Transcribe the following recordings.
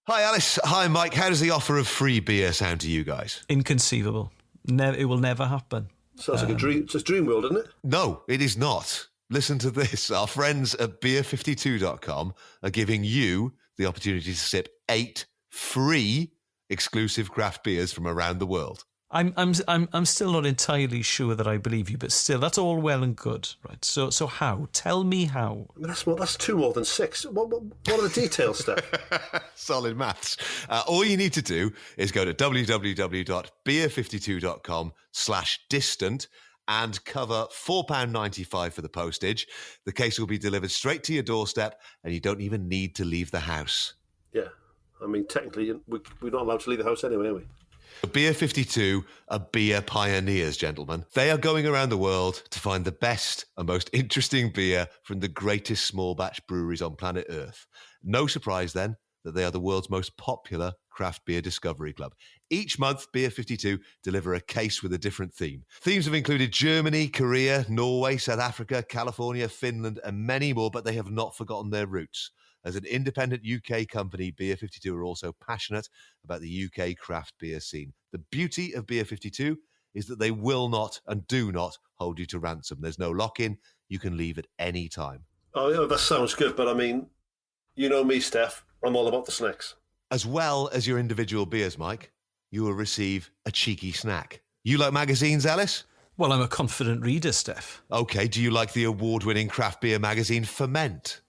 Hi, Alice. Hi, Mike. How does the offer of free beer sound to you guys? Inconceivable. It will never happen. Sounds like a dream. It's a dream world, isn't it? No, it is not. Listen to this. Our friends at beer52.com are giving you the opportunity to sip 8 free exclusive craft beers from around the world. I'm still not entirely sure that I believe you, but still, that's all well and good, right? So how? Tell me how. I mean, that's 2 more than 6. What are the details, Steph? Solid maths. All you need to do is go to www.beer52.com/distant and cover £4.95 for the postage. The case will be delivered straight to your doorstep and you don't even need to leave the house. Yeah. I mean, technically, we're not allowed to leave the house anyway, are we? Beer 52 are beer pioneers, gentlemen. They are going around the world to find the best and most interesting beer from the greatest small batch breweries on planet Earth. No surprise then that they are the world's most popular craft beer discovery club. Each month, Beer 52 deliver a case with a different theme. Themes have included Germany, Korea, Norway, South Africa, California, Finland, and many more, but they have not forgotten their roots. As an independent UK company, Beer 52 are also passionate about the UK craft beer scene. The beauty of Beer 52 is that they will not and do not hold you to ransom. There's no lock-in. You can leave at any time. Oh, yeah, that sounds good, but I mean, you know me, Steph. I'm all about the snacks. As well as your individual beers, Mike, you will receive a cheeky snack. You like magazines, Alice? Well, I'm a confident reader, Steph. Okay, do you like the award-winning craft beer magazine Ferment?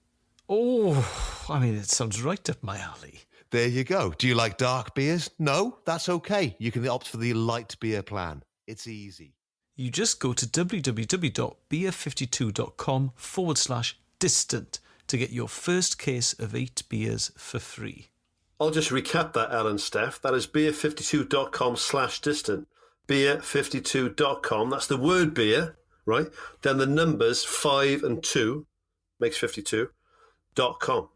Oh, I mean, it sounds right up my alley. There you go. Do you like dark beers? No, that's okay. You can opt for the light beer plan. It's easy. You just go to www.beer52.com/distant to get your first case of 8 beers for free. I'll just recap that, Alan, Steph. That is beer52.com/distant. Beer52.com. That's the word beer, right? Then the numbers 5 and 2 makes 52.com.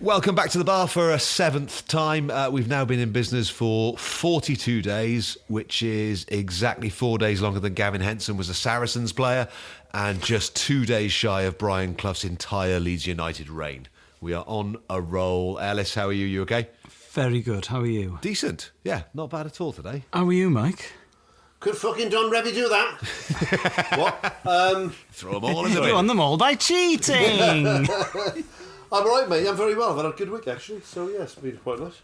Welcome back to the bar for a 7th time. We've now been in business for 42 days, which is exactly 4 days longer than Gavin Henson was a Saracens player and just 2 days shy of Brian Clough's entire Leeds United reign. We are on a roll. Elis, how are you? You okay? Very good. How are you? Decent. Yeah, not bad at all today. How are you, Mike? Could fucking Don Revy do that? What? Throw them all in the bin. You won them all by cheating. I'm all right, mate. I'm very well. I've had a good week, actually. So, yeah, it's been quite nice.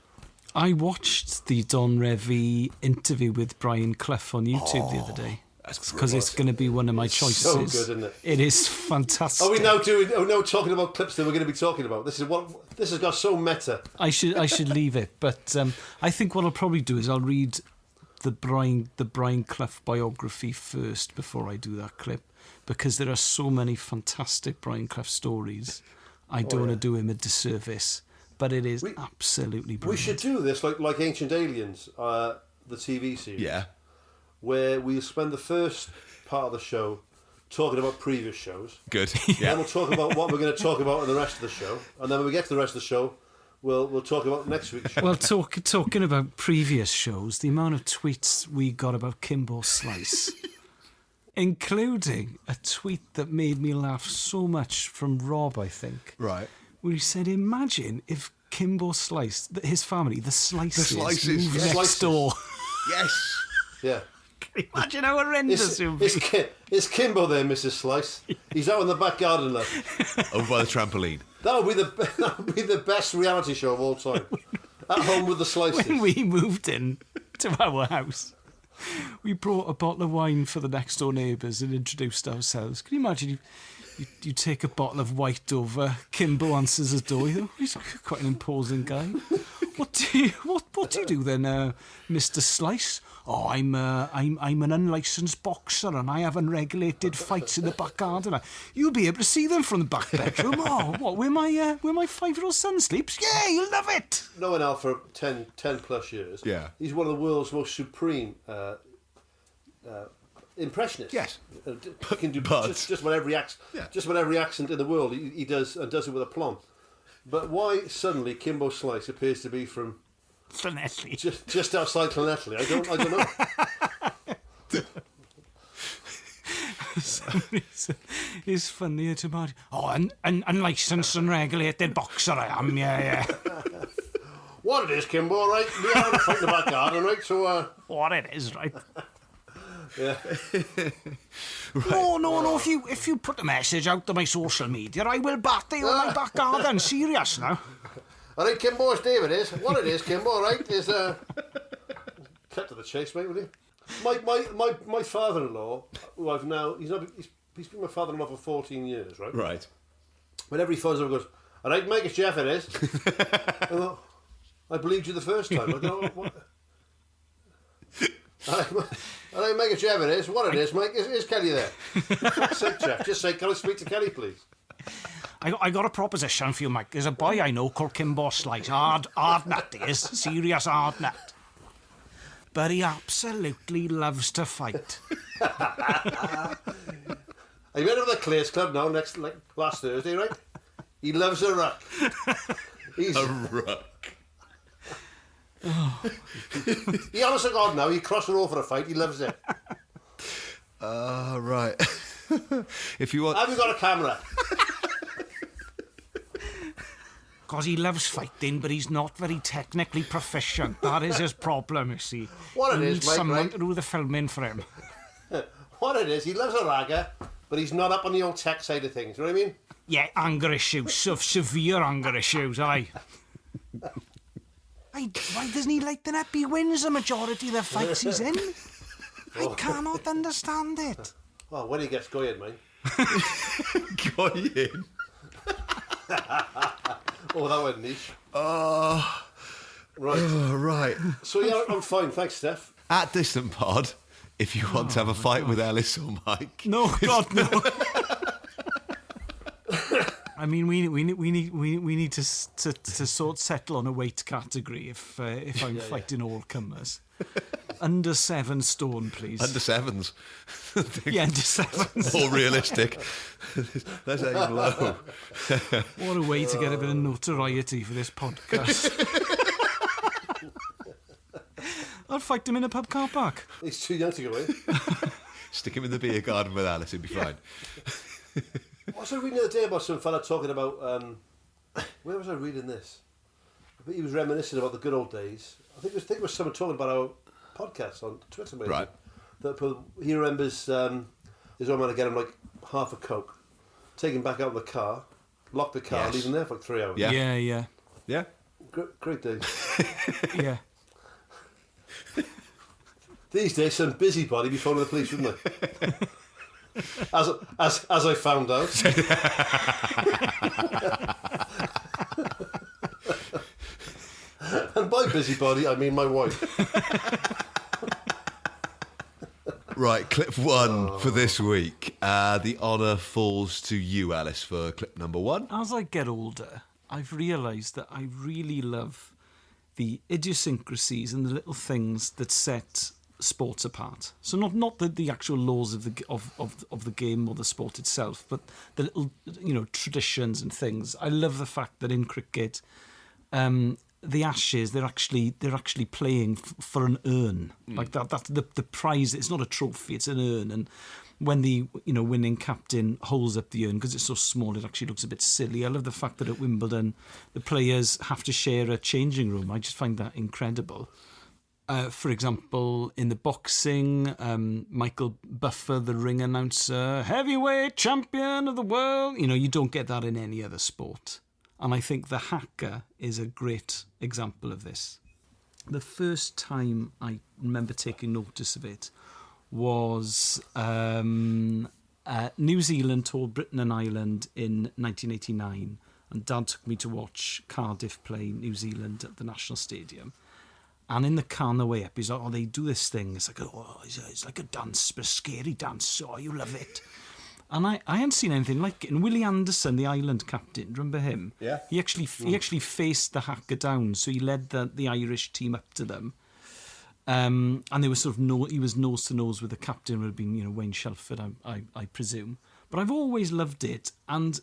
I watched the Don Revy interview with Brian Clough on YouTube the other day. Because it's going to be one of my choices. So good, isn't it? It is fantastic. Are we now talking about clips that we're going to be talking about? This has got so meta. I should leave it, but I think what I'll probably do is I'll read the Brian Clough biography first before I do that clip, because there are so many fantastic Brian Clough stories. I don't want to do him a disservice, but it is absolutely brilliant. We should do this like Ancient Aliens, the TV series. Yeah. Where we spend the first part of the show talking about previous shows. Good. Yeah. Yeah. Then we'll talk about what we're going to talk about in the rest of the show, and then when we get to the rest of the show, we'll talk about next week's show. Well, talking about previous shows, the amount of tweets we got about Kimbo Slice, including a tweet that made me laugh so much from Rob, I think. Right. Where he said, imagine if Kimbo Slice, his family, the Slices moved next door. Yes. Yeah. Imagine how horrendous it would be. Is Kimbo there, Mrs. Slice? He's out in the back garden, love. Over by the trampoline. That would be the best reality show of all time. At Home with the Slices. When we moved in to our house, we brought a bottle of wine for the next door neighbours and introduced ourselves. Can you imagine you take a bottle of white over, Kimbo answers the door. He's quite an imposing guy. What do you do then, Mr. Slice? Oh, I'm an unlicensed boxer and I have unregulated fights in the back garden. You'll be able to see them from the back bedroom. Oh, what? Where my 5-year-old son sleeps? Yeah, you'll love it. Knowing Al for 10 plus years. Yeah. He's one of the world's most supreme impressionists. Yes. He can do just about every accent in the world. He does, and does it with aplomb. But why suddenly Kimbo Slice appears to be from Llanelli. just outside Llanelli? I don't know. It's funny to imagine. Oh, unlicensed and regulated boxer I am, yeah. What it is, Kimbo, right? We are in a fight in the back garden, right? So, What it is, right? yeah. Right. No. If you put the message out to my social media, I will batter you in my back garden. Serious now. All right, Kimbo, as David is. What it is, Kimbo, right? Is cut to the chase, mate, will you? My father-in-law, who I've now he's been my father-in-law for 14 years, right? Right. Whenever he phones up, he goes, "All right, Mike, it's Jeff, it is." I go, I believed you the first time. I go, what? All right, Mike, it's Jeff, it is. What it is, Mike, is Kelly there? Say, Jeff, just say, can I speak to Kelly, please? I got a proposition for you, Mike. There's a boy I know called Kimbo Slice. Hard nut, he is. Serious hard nut. But he absolutely loves to fight. I met him at the Clays Club now, last Thursday, right? He loves a ruck. He's A ruck. He honest to God now, he crossed the road for a fight, he loves it. Right. If you want... Have you got a camera? Because he loves fighting, but he's not very technically proficient. That is his problem, you see. What it he is, needs Mike, someone right? to do the filming for him. What it is, he loves a ragger, but he's not up on the old tech side of things, you know what I mean? Yeah, anger issues. Severe anger issues, aye. Why doesn't he light them up? He wins the majority of the fights he's in. I cannot understand it. Oh, when he gets going, mate. Going. Oh, that went niche. Right. Right. So, yeah, I'm fine. Thanks, Steph. At Distant Pod, if you want to have a fight with Elis or Mike... No, God, no. I mean, we need to sort settle on a weight category if I'm fighting all comers. Under 7 stone, please. Under 7s. Yeah, under 7s. More realistic. Let's aim low. What a way to get a bit of notoriety for this podcast. I'll fight him in a pub car park. He's too young to go in. Stick him in the beer garden with Alice, he'll be fine. What was I reading the other day about some fella talking about... where was I reading this? I think he was reminiscing about the good old days. I think it was someone talking about our podcast on Twitter, maybe. Right. That he remembers his old man to get him like half a Coke, take him back out of the car, lock the car, leave him there for like 3 hours. Yeah. Great days. Yeah. These days, some busybody be phoning the police, wouldn't they? As I found out. And by busybody, I mean my wife. Right, clip 1 for this week. The honour falls to you, Alice, for clip number 1. As I get older, I've realised that I really love the idiosyncrasies and the little things that set sports apart. So not the actual laws of the game or the sport itself, but the little traditions and things. I love the fact that in cricket, the Ashes they're actually playing for an urn like that. That's the prize. It's not a trophy; it's an urn. And when the winning captain holds up the urn because it's so small, it actually looks a bit silly. I love the fact that at Wimbledon the players have to share a changing room. I just find that incredible. For example, in the boxing, Michael Buffer, the ring announcer, heavyweight champion of the world. You don't get that in any other sport. And I think the Haka is a great example of this. The first time I remember taking notice of it was New Zealand toured Britain and Ireland in 1989. and Dad took me to watch Cardiff play New Zealand at the National Stadium. And in the car on the way up, he's like, they do this thing. It's like, it's like a dance, but a scary dance. Oh, you love it. And I hadn't seen anything like it. And Willie Anderson, the Ireland captain, remember him? Yeah. He actually faced the Haka down, so he led the Irish team up to them. And they were sort of he was nose to nose with the captain, would have been Wayne Shelford, I presume. But I've always loved it, and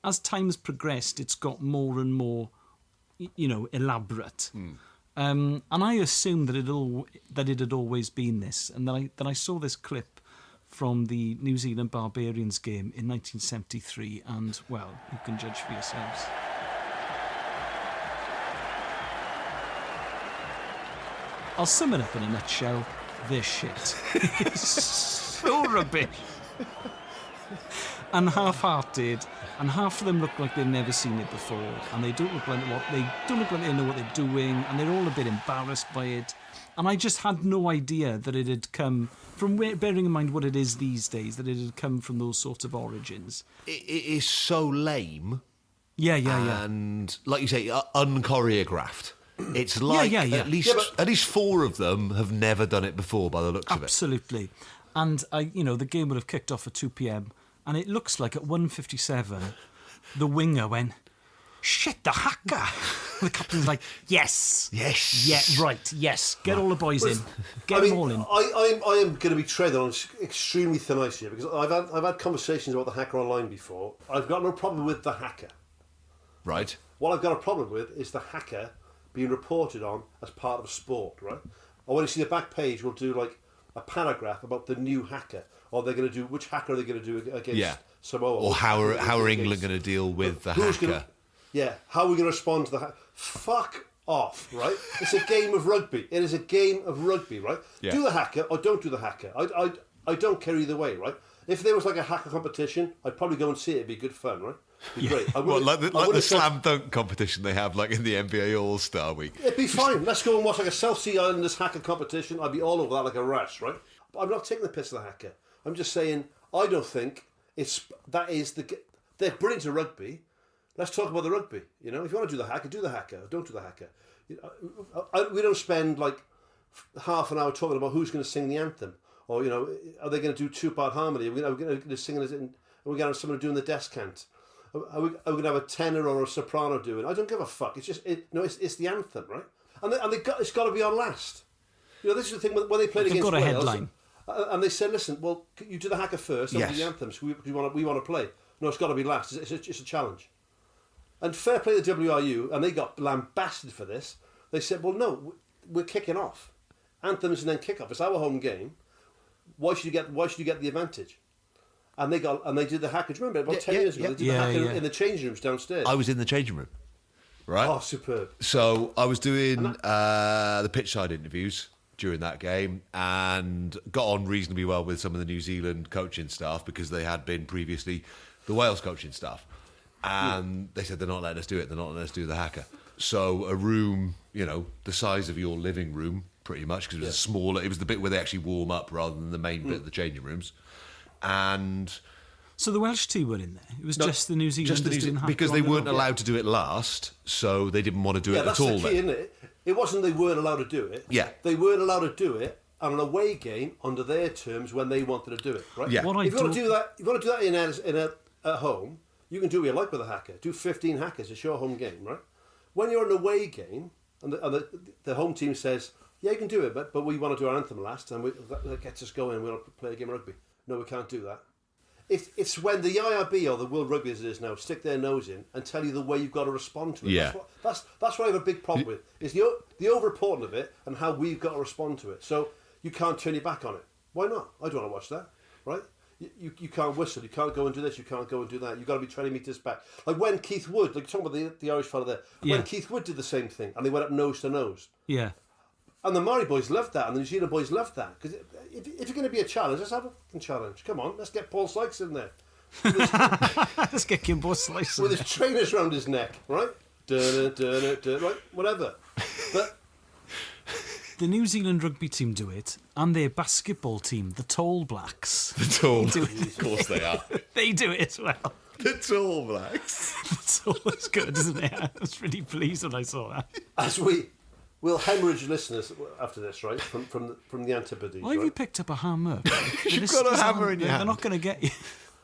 as time has progressed, it's got more and more, elaborate. And I assumed that it had always been this, and then I saw this clip from the New Zealand Barbarians game in 1973, and well, you can judge for yourselves. I'll sum it up in a nutshell. They're shit. It's so rubbish. And half-hearted, and half of them look like they've never seen it before, and they don't look like they know what they're doing, and they're all a bit embarrassed by it. And I just had no idea that it had come from bearing in mind what it is these days, that it had come from those sort of origins. It is so lame. Yeah. And like you say, unchoreographed. It's like at least 4 of them have never done it before by the looks of it. Absolutely. And the game would have kicked off at 2 p.m. and it looks like at 1:57 the winger went, "Shit, the Haka." The captain's like, yes, yeah, right, yes. Get all the boys in, get them all in. I am going to be treading on extremely thin ice here because I've had conversations about the Haka online before. I've got no problem with the Haka. Right. What I've got a problem with is the Haka being reported on as part of sport, right? Or when you see the back page, we'll do like a paragraph about the new Haka, or they're going to do which Haka are they going to do against Samoa, or how are England going to deal with the Haka? How are we going to respond to the Haka? Fuck off, right? It's a game of rugby. It is a game of rugby, right? Yeah. Do the Haka or don't do the Haka. I don't care either way, right? If there was like a Haka competition, I'd probably go and see it. It'd be good fun, right? It'd be great. Like the slam dunk competition they have like in the NBA All-Star Week. It'd be fine. Let's go and watch like a South Sea Islanders Haka competition. I'd be all over that like a rash, right? But I'm not taking the piss of the Haka. I'm just saying I don't think they're brilliant at rugby. Let's talk about the rugby. If you want to do the Haka, do the Haka. Don't do the Haka. We don't spend like half an hour talking about who's going to sing the anthem, or are they going to do 2-part harmony? Are we going to sing it? Are we going to have someone doing the descant? Are we going to have a tenor or a soprano doing? I don't give a fuck. It's just it's the anthem, right? And it's got to be on last. This is the thing when they played against Wales. Headline. And they said, listen, well, you do the Haka first, and do the anthems. We want to play. No, it's got to be last. It's a challenge. And fair play to WRU, and they got lambasted for this. They said, well, no, we're kicking off. Anthems and then kick off. It's our home game. Why should you get the advantage? And they did the Haka. Do you remember about 10 years ago? They did the Haka in the changing rooms downstairs. I was in the changing room, right? Oh, superb. So I was doing the pitch side interviews during that game and got on reasonably well with some of the New Zealand coaching staff because they had been previously the Wales coaching staff. And they said they're not letting us do it. They're not letting us do the Haka. So a room, the size of your living room, pretty much, because it was smaller. It was the bit where they actually warm up rather than the main bit of the changing rooms. And so the Welsh team were in there. It was just the New Zealanders doing Haka because they weren't allowed to do it last, so they didn't want to do it at all. That's the key, isn't it? It wasn't they weren't allowed to do it. Yeah, they weren't allowed to do it on an away game under their terms when they wanted to do it. Right? Yeah. If you want to do that at home. You can do what you like with a Haka. Do 15 Hakas. It's your home game, right? When you're in an away game and the home team says, yeah, you can do it, but we want to do our anthem last and that gets us going and we'll play a game of rugby. No, we can't do that. It's when the IRB or the World Rugby as it is now stick their nose in and tell you the way you've got to respond to it. Yeah. That's what I have a big problem with, is the over-reporting of it and how we've got to respond to it. So you can't turn your back on it. Why not? I don't want to watch that, right? You can't whistle, you can't go and do this, you can't go and do that. You've got to be 20 metres back. Like when Keith Wood, like talking about the Irish fella there, when Keith Wood did the same thing and they went up nose to nose. Yeah. And the Maori boys loved that and the New Zealand boys loved that. Because if you're going to be a challenge, let's have a fucking challenge. Come on, let's get Paul Sykes in there. Let's get Kimbo Slice with his trainers round his neck, right? Right, whatever. But the New Zealand rugby team do it, and their basketball team, the Tall Blacks. The Tall do Blacks. Of course they are. They do it as well. The Tall Blacks. It's always good, isn't it? I was really pleased when I saw that. As we'll hemorrhage listeners after this, right? From the Antipodes. Why have you picked up a hammer? You've got a hammer in your hand. They're not going to get you.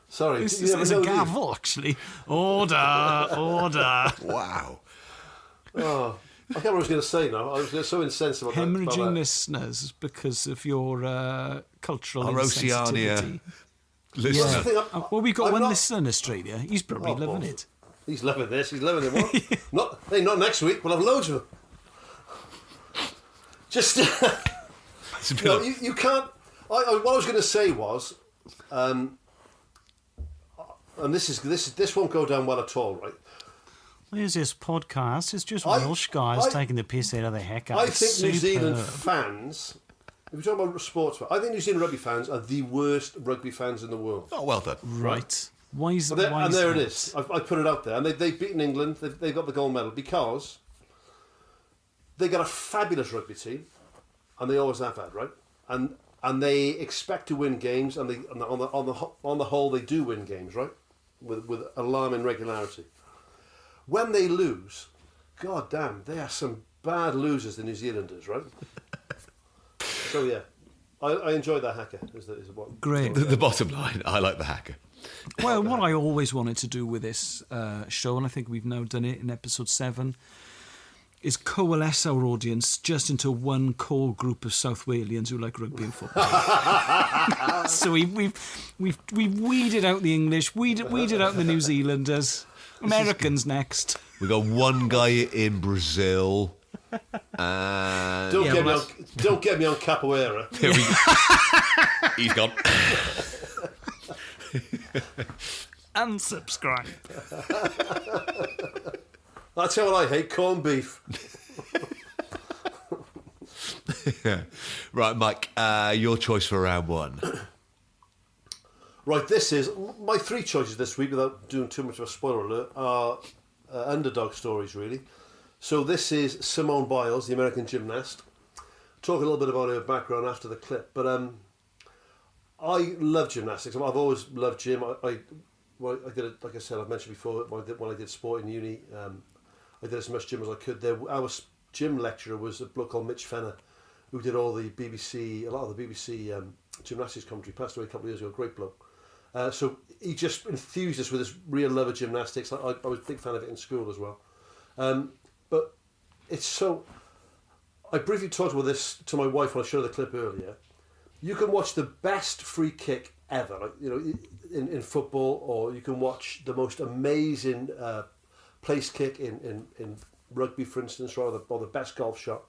Sorry. It's a gavel, actually. Order. Wow. Oh, I can't remember what I was going to say now. I was so incensed about Hemorrhaging listeners because of your cultural insensitivity. Oceania listener. Yeah. Well, we've got one listener in Australia. He's probably loving it. He's loving this. He's loving it. What? not next week. We'll have loads of them. Just you can't. What I was going to say was, and this won't go down well at all, right? There's this podcast. It's just Welsh guys taking the piss out of the heck out. I think New Zealand fans. If you're talking about sports, I think New Zealand rugby fans are the worst rugby fans in the world. Oh, well done. Right. Why is that? And there it is. I put it out there. And they've beaten England. They've got the gold medal because they got a fabulous rugby team. And they always have had, right? And they expect to win games. And on the whole, they do win games, right? With alarming regularity. When they lose, god damn, they are some bad losers, the New Zealanders, right? So yeah, I enjoyed that Haka. Great. The bottom line, I like the Haka. Well, what I always wanted to do with this show, and I think we've now done it in episode 7, is coalesce our audience just into one core group of South Walians who like rugby and football. So we've weeded out the English, weeded out the New Zealanders. Americans next. We got one guy in Brazil. Don't get me on capoeira. He's gone. Unsubscribe. That's how I hate corned beef. Right, Mike, your choice for round 1. Right, this is my 3 choices this week, without doing too much of a spoiler alert, are underdog stories, really. So this is Simone Biles, the American gymnast. Talk a little bit about her background after the clip, but I love gymnastics. I've always loved gym. I did it, like I said, I've mentioned before, when I did sport in uni, I did as much gym as I could. Our gym lecturer was a bloke called Mitch Fenner, who did a lot of the BBC gymnastics commentary. Passed away a couple of years ago, great bloke. So he just infused us with this real love of gymnastics. I was a big fan of it in school as well. But it's so... I briefly talked about this to my wife when I showed her the clip earlier. You can watch the best free kick ever, like, you know, in football, or you can watch the most amazing place kick in rugby, for instance, or the best golf shot.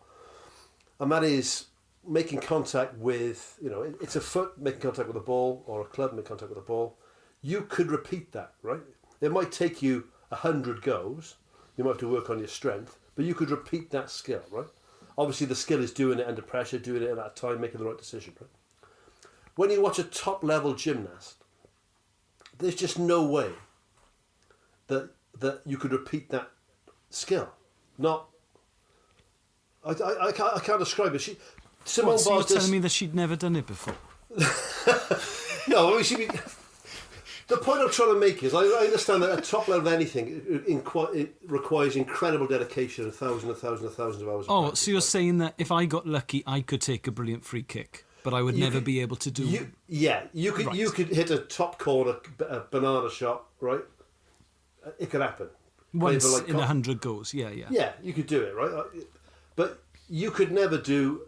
And that is making contact with, you know, it's a foot making contact with a ball, or a club making contact with a ball. You could repeat that, right? It might take you 100 goes. You might have to work on your strength, but you could repeat that skill, right? Obviously, the skill is doing it under pressure, doing it at that time, making the right decision, right? When you watch a top-level gymnast, there's just no way that you could repeat that skill. I can't describe it. Simone Biles. So you're telling me that she'd never done it before? No, I mean, the point I'm trying to make is I understand that at top level of anything it requires incredible dedication and thousands of hours. Oh, so you're saying that if I got lucky, I could take a brilliant free kick, but I would never be able to do it? You could. Right. You could hit a top corner banana shot, right? It could happen. Once in 100 goals, yeah. Yeah, you could do it, right? But you could never do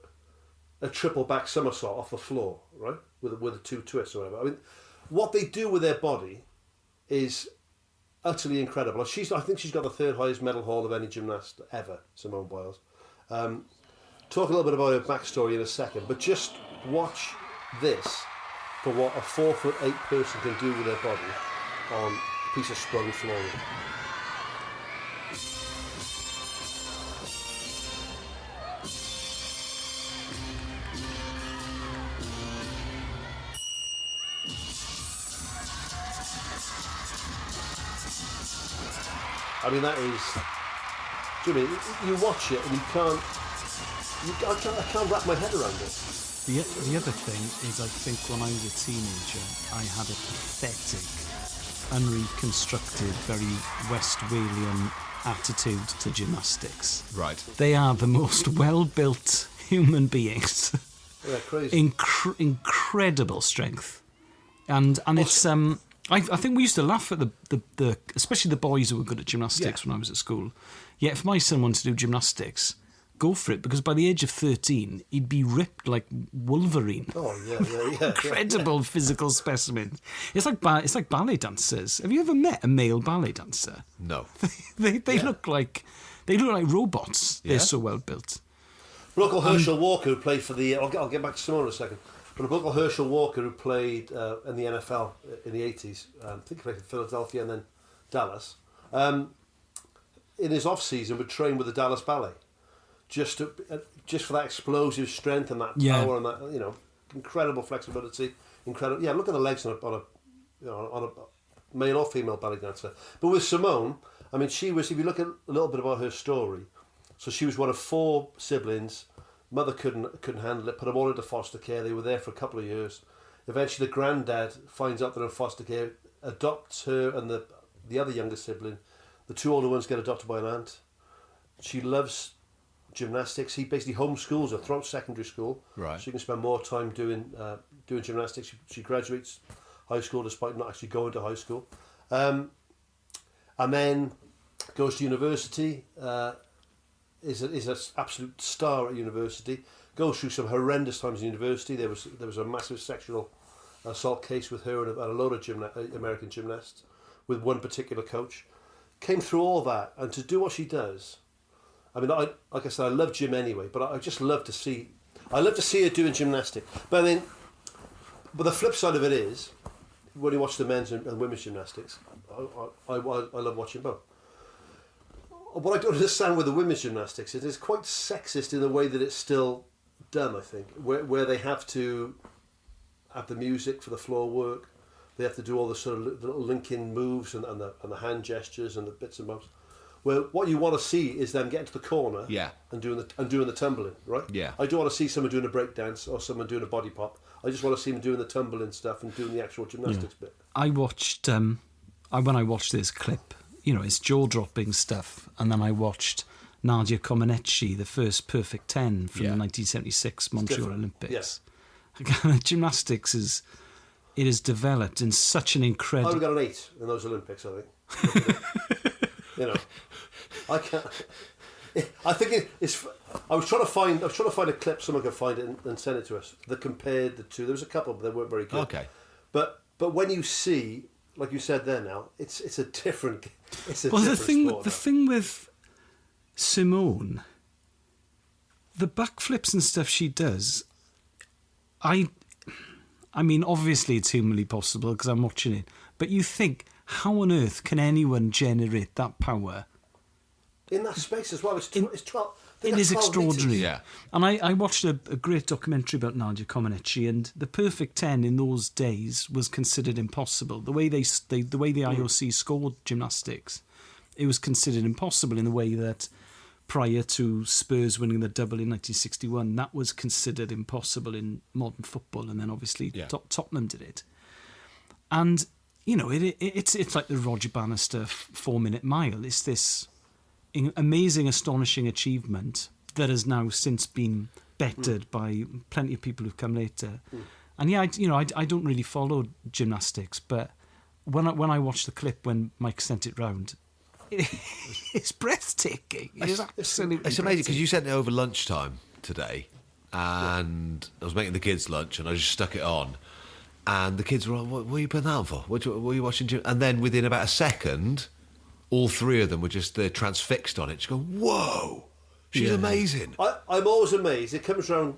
a triple back somersault off the floor, right? With a 2 twists or whatever. I mean, what they do with their body is utterly incredible. I think she's got the 3rd highest medal haul of any gymnast ever, Simone Biles. Talk a little bit about her backstory in a second, but just watch this for what a 4'8" person can do with their body on a piece of sprung flooring. I mean, that is... Do you mean you watch it and you can't I can't wrap my head around it. The other thing is, I think when I was a teenager, I had a pathetic, unreconstructed, very West Walian attitude to gymnastics. Right. They are the most well-built human beings. Yeah, crazy. Incredible strength, and it's I think we used to laugh at the especially the boys who were good at gymnastics when I was at school. Yet if my son wanted to do gymnastics, go for it, because by the age of 13 he'd be ripped like Wolverine. Oh yeah. Incredible physical specimen. It's like ballet dancers. Have you ever met a male ballet dancer? No. They look like robots. Yeah. They're so well built. Local Herschel Walker, who played for the... I'll get back to Simone in a second. But a local Herschel Walker, who played in the NFL in the 80s, I think he played for Philadelphia and then Dallas, in his off-season would train with the Dallas Ballet, just for that explosive strength and that power and that, incredible flexibility. Incredible. Yeah, look at the legs on a male or female ballet dancer. But with Simone, I mean, she was, if you look at a little bit about her story, so she was one of 4 siblings. Mother couldn't handle it, put them all into foster care. They were there for a couple of years. Eventually the granddad finds out they're in foster care, adopts her and the other younger sibling. The 2 older ones get adopted by an aunt. She loves gymnastics. He basically homeschools her throughout secondary school. Right. So she can spend more time doing gymnastics. She graduates high school despite not actually going to high school. And then goes to university, is an absolute star at university, goes through some horrendous times in university. There was a massive sexual assault case with her and a load of American gymnasts with one particular coach. Came through all that, and to do what she does, I mean, like I said, I love gym anyway, but I just love to see her doing gymnastics. But the flip side of it is, when you watch the men's and women's gymnastics, I love watching both. What I don't understand with the women's gymnastics is it's quite sexist in the way that it's still done, I think, where they have to have the music for the floor work, they have to do all the sort of little link-in moves and the hand gestures and the bits and bobs. Well, what you want to see is them getting to the corner and doing the tumbling, right? Yeah. I don't want to see someone doing a break dance or someone doing a body pop. I just want to see them doing the tumbling stuff and doing the actual gymnastics bit. I watched when I watched this clip, it's jaw-dropping stuff, and then I watched Nadia Comaneci, the first perfect 10 from the 1976 Montreal Olympics. Yeah. Gymnastics is developed in such an incredible... I would have got an 8 in those Olympics, I think. I can't. I think it's. I was trying to find a clip. Someone could find it and send it to us that compared the two. There was a couple, but they weren't very good. Okay. But when you see, like you said there, now it's a different. It's a well, different sport. The thing with Simone, the backflips and stuff she does, I mean, obviously it's humanly possible because I'm watching it. But you think, how on earth can anyone generate that power? In that space as well. It's 12. It is extraordinary. Yeah. And I watched a great documentary about Nadia Comaneci, and the perfect 10 in those days was considered impossible. The way the IOC scored gymnastics, it was considered impossible in the way that prior to Spurs winning the double in 1961, that was considered impossible in modern football, and then obviously Tottenham did it. And, it's like the Roger Bannister 4-minute mile. It's this amazing, astonishing achievement that has now since been bettered by plenty of people who've come later. And I don't really follow gymnastics, but when I watched the clip when Mike sent it round, it's breathtaking. It's amazing because you sent it over lunchtime today, and I was making the kids lunch, and I just stuck it on, and the kids were like, "What are you putting that on for? What were you watching?" And then within about a second, all 3 of them were just transfixed on it. Just go, whoa, she's amazing. I'm always amazed. It comes around.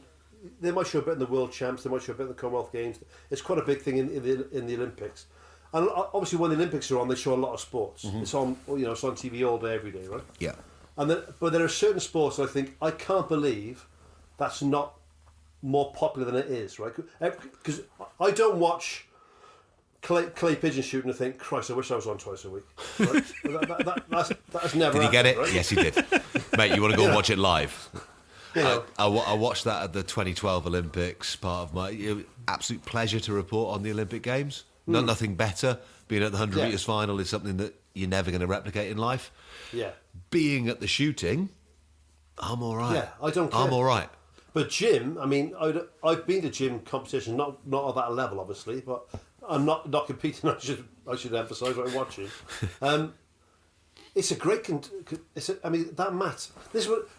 They might show a bit in the World Champs. They might show a bit in the Commonwealth Games. It's quite a big thing in the Olympics. And obviously, when the Olympics are on, they show a lot of sports. Mm-hmm. It's on, it's on TV all day, every day, right? Yeah. But there are certain sports I think I can't believe that's not more popular than it is, right? Because I don't watch clay pigeon shooting and think, Christ, I wish I was on twice a week. Right? that's never. Did he get it? Right? Yes, he did. Mate, you want to go and watch it live? I watched that at the 2012 Olympics. Part of my absolute pleasure to report on the Olympic Games. Nothing better. Being at the 100 metres final is something that you're never going to replicate in life. Yeah. Being at the shooting, I'm all right. Yeah, I don't care. I'm all right. But gym, I mean, I've been to gym competition, not at that level, obviously, but I'm not competing. I should emphasise what I'm watching. It's a great. That mat. This is what.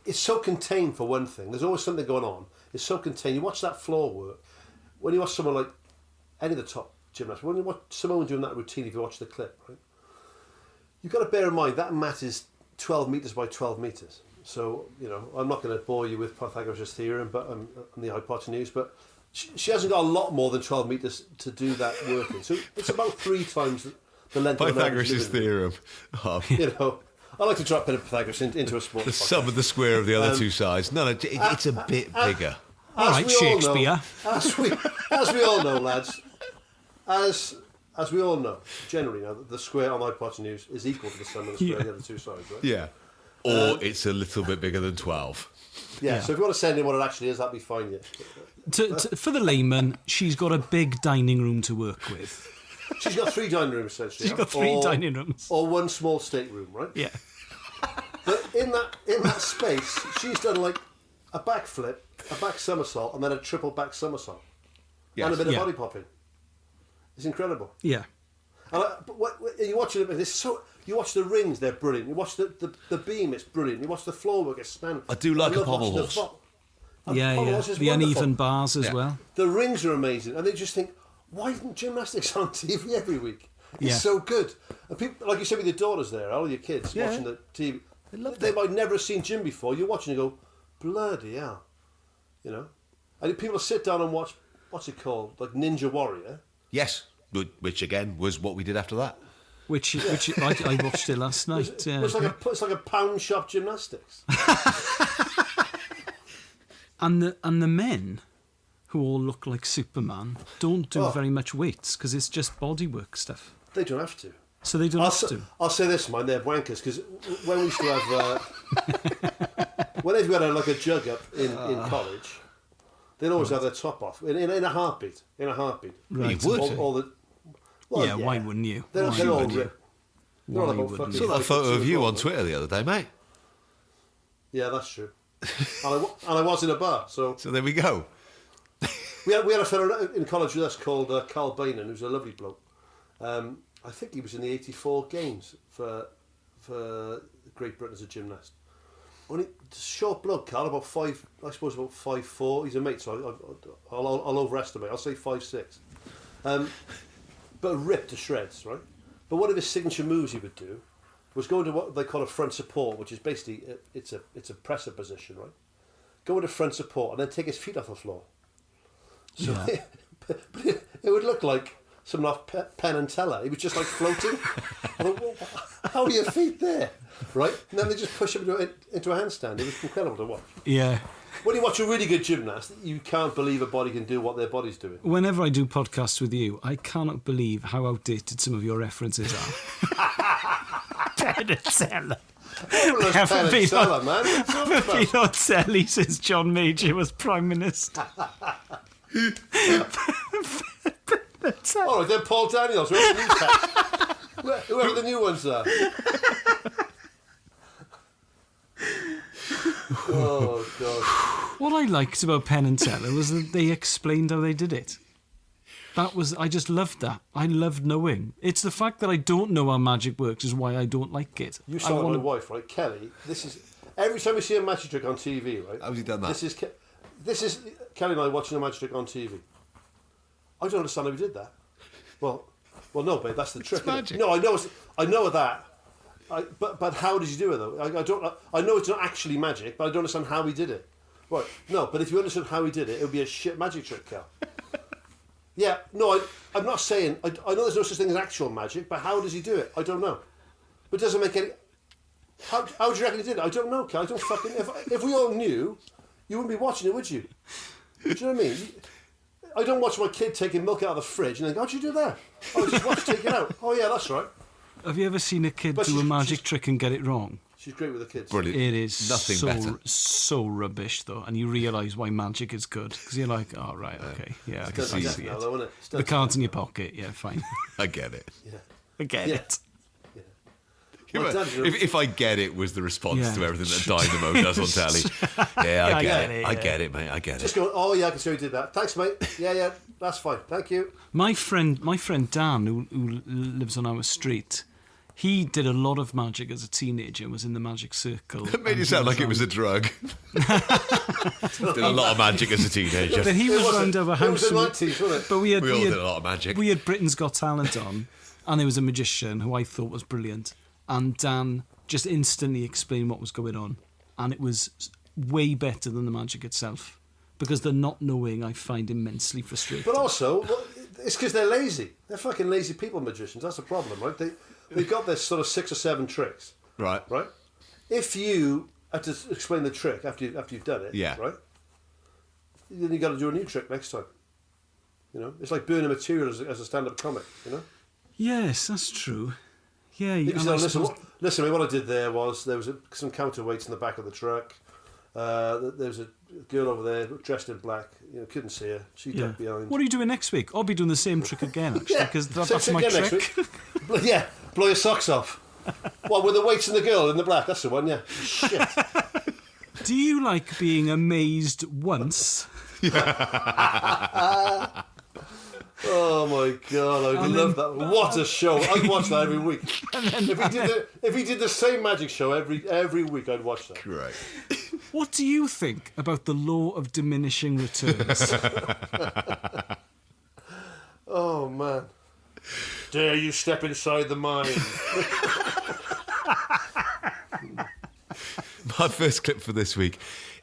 It's so contained for one thing. There's always something going on. It's so contained. You watch that floor work. When you watch someone like any of the top gymnasts, when you watch someone doing that routine, if you watch the clip, right, you've got to bear in mind that mat is 12 metres by 12 metres. So, I'm not going to bore you with Pythagoras' theorem but and the hypotenuse, but she hasn't got a lot more than 12 metres to do that working. So it's about 3 times the length of Pythagoras' theorem. I like to drop a bit of Pythagoras into a sport. The sum of the square of the other two sides. No, it's a bit bigger. All right, Shakespeare. As we all know, lads, as we all know, generally, the square on the hypotenuse is equal to the sum of the square of the other two sides, right? Yeah. Or it's a little bit bigger than 12. Yeah, so if you want to send in what it actually is, that'd be fine, yeah. For the layman, she's got a big dining room to work with. She's got 3 dining rooms, essentially. She's got 3 dining rooms. Or 1 small stateroom, right? Yeah. But in that space, she's done like a backflip, a back somersault, and then a triple back somersault. Yes. And a bit of body popping. It's incredible. Yeah. But you watch it, you watch the rings, they're brilliant. You watch the beam, it's brilliant. You watch the floor work, it's stunning. I do like a pommel horse. The uneven bars as well. The rings are amazing, and they just think, why isn't gymnastics on TV every week? It's so good. And people, like you said with your daughters there, all your kids watching the TV, they might never have seen gym before. You're watching and go, bloody hell, And people sit down and watch, what's it called, like Ninja Warrior. Yes, which again was what we did after that. Which I watched it last night. It's like a pound shop gymnastics. and the men, who all look like Superman, don't do very much weights because it's just bodywork stuff. They don't have to. So they don't have to. I'll say this, man, they're wankers, because when we used to have... whenever you had a jug up in college, they'd always have their top off, in a heartbeat. Right. You would. Why wouldn't you? They're all ripped. I saw that photo of you on Twitter the other day, mate. Yeah, that's true. and I was in a bar, so there we go. we had a fellow in college with us called Carl Bainan, who's a lovely bloke. I think he was in the '84 games for Great Britain as a gymnast. Only short bloke, Carl, about 5'4". He's a mate, so I'll overestimate. I'll say 5'6". But ripped to shreds, right? But one of his signature moves he would do was go into what they call a front support, which is basically it's a presser position, right? Go into front support and then take his feet off the floor. So but it would look like someone off Penn and Teller. He was just like floating. I thought, well, how are your feet there? Right? And then they just push him into a handstand. It was incredible to watch. Yeah. When you watch a really good gymnast, you can't believe a body can do what their body's doing. Whenever I do podcasts with you, I cannot believe how outdated some of your references are. Penn and Teller. Penn and Teller, man. Telly says John Major was Prime Minister. All right, then Paul Daniels, whoever the new ones are. Oh, God. What I liked about Penn and Teller was that they explained how they did it. I just loved that. I loved knowing. It's the fact that I don't know how magic works is why I don't like it. You saw my wife, right? Kelly, this is... Every time we see a magic trick on TV, right? How's he done that? This is Kelly and I watching a magic trick on TV. I don't understand how he did that. Well, no, babe, that's the trick. It's magic. No, I know that. But how did you do it though? I know it's not actually magic, but I don't understand how he did it. Right? No, but if you understood how he did it, it would be a shit magic trick, Cal. Yeah, no, I'm not saying. I know there's no such thing as actual magic, but how does he do it? I don't know. But it doesn't make any. How do you reckon he did it? I don't know, Cal. I don't fucking. If we all knew, you wouldn't be watching it, would you? Do you know what I mean? I don't watch my kid taking milk out of the fridge and think, how'd you do that? I just watch take it out. Oh yeah, that's right. Have you ever seen a kid do a magic trick and get it wrong? She's great with the kids. Brilliant. It is Nothing better. so rubbish, though. And you realise why magic is good. Because you're like, oh, right, okay. Yeah, I can see Now, it. though, isn't it? The card's in your pocket. Yeah, fine. I get it. Yeah. I get it. If I get it was the response Yeah. to everything that Dynamo does on telly. Yeah, I get it. I get it, mate. I get Just it. go, oh, yeah, I can see how you did that. Thanks, mate. Yeah, that's fine. Thank you. My friend Dan, who lives on our street, he did a lot of magic as a teenager and was in the magic circle. It made it sound like it was a drug. Did a lot of magic as a teenager. But he was round our house. It was the 90s, wasn't it? But We all did a lot of magic. We had Britain's Got Talent on, and there was a magician who I thought was brilliant. And Dan just instantly explained what was going on. And it was way better than the magic itself. Because the not knowing I find immensely frustrating. But also, it's because they're lazy. They're fucking lazy people, magicians. That's the problem, right? They've got this sort of 6 or 7 tricks. Right. If you had to explain the trick after you've done it, Yeah. right? Then you got to do a new trick next time. You know, it's like burning material as a stand-up comic. You know. Yes, that's true. Yeah, You and say, I listen, suppose- listen. What I did there was there was some counterweights in the back of the truck. There was a girl over there dressed in black. You know, couldn't see her. She ducked behind. What are you doing next week? I'll be doing the same trick again, actually, Yeah. because Same that's trick my again next trick. week. Yeah, blow your socks off. What, with the weights and the girl in the black? That's the one, yeah. Shit. Do you like being amazed once? Oh my god, I love that. What a show. I'd watch that every week. If he did the same magic show every week, I'd watch that. Right. What do you think about the law of diminishing returns? Oh man. Dare you step inside the mine? My first clip for this week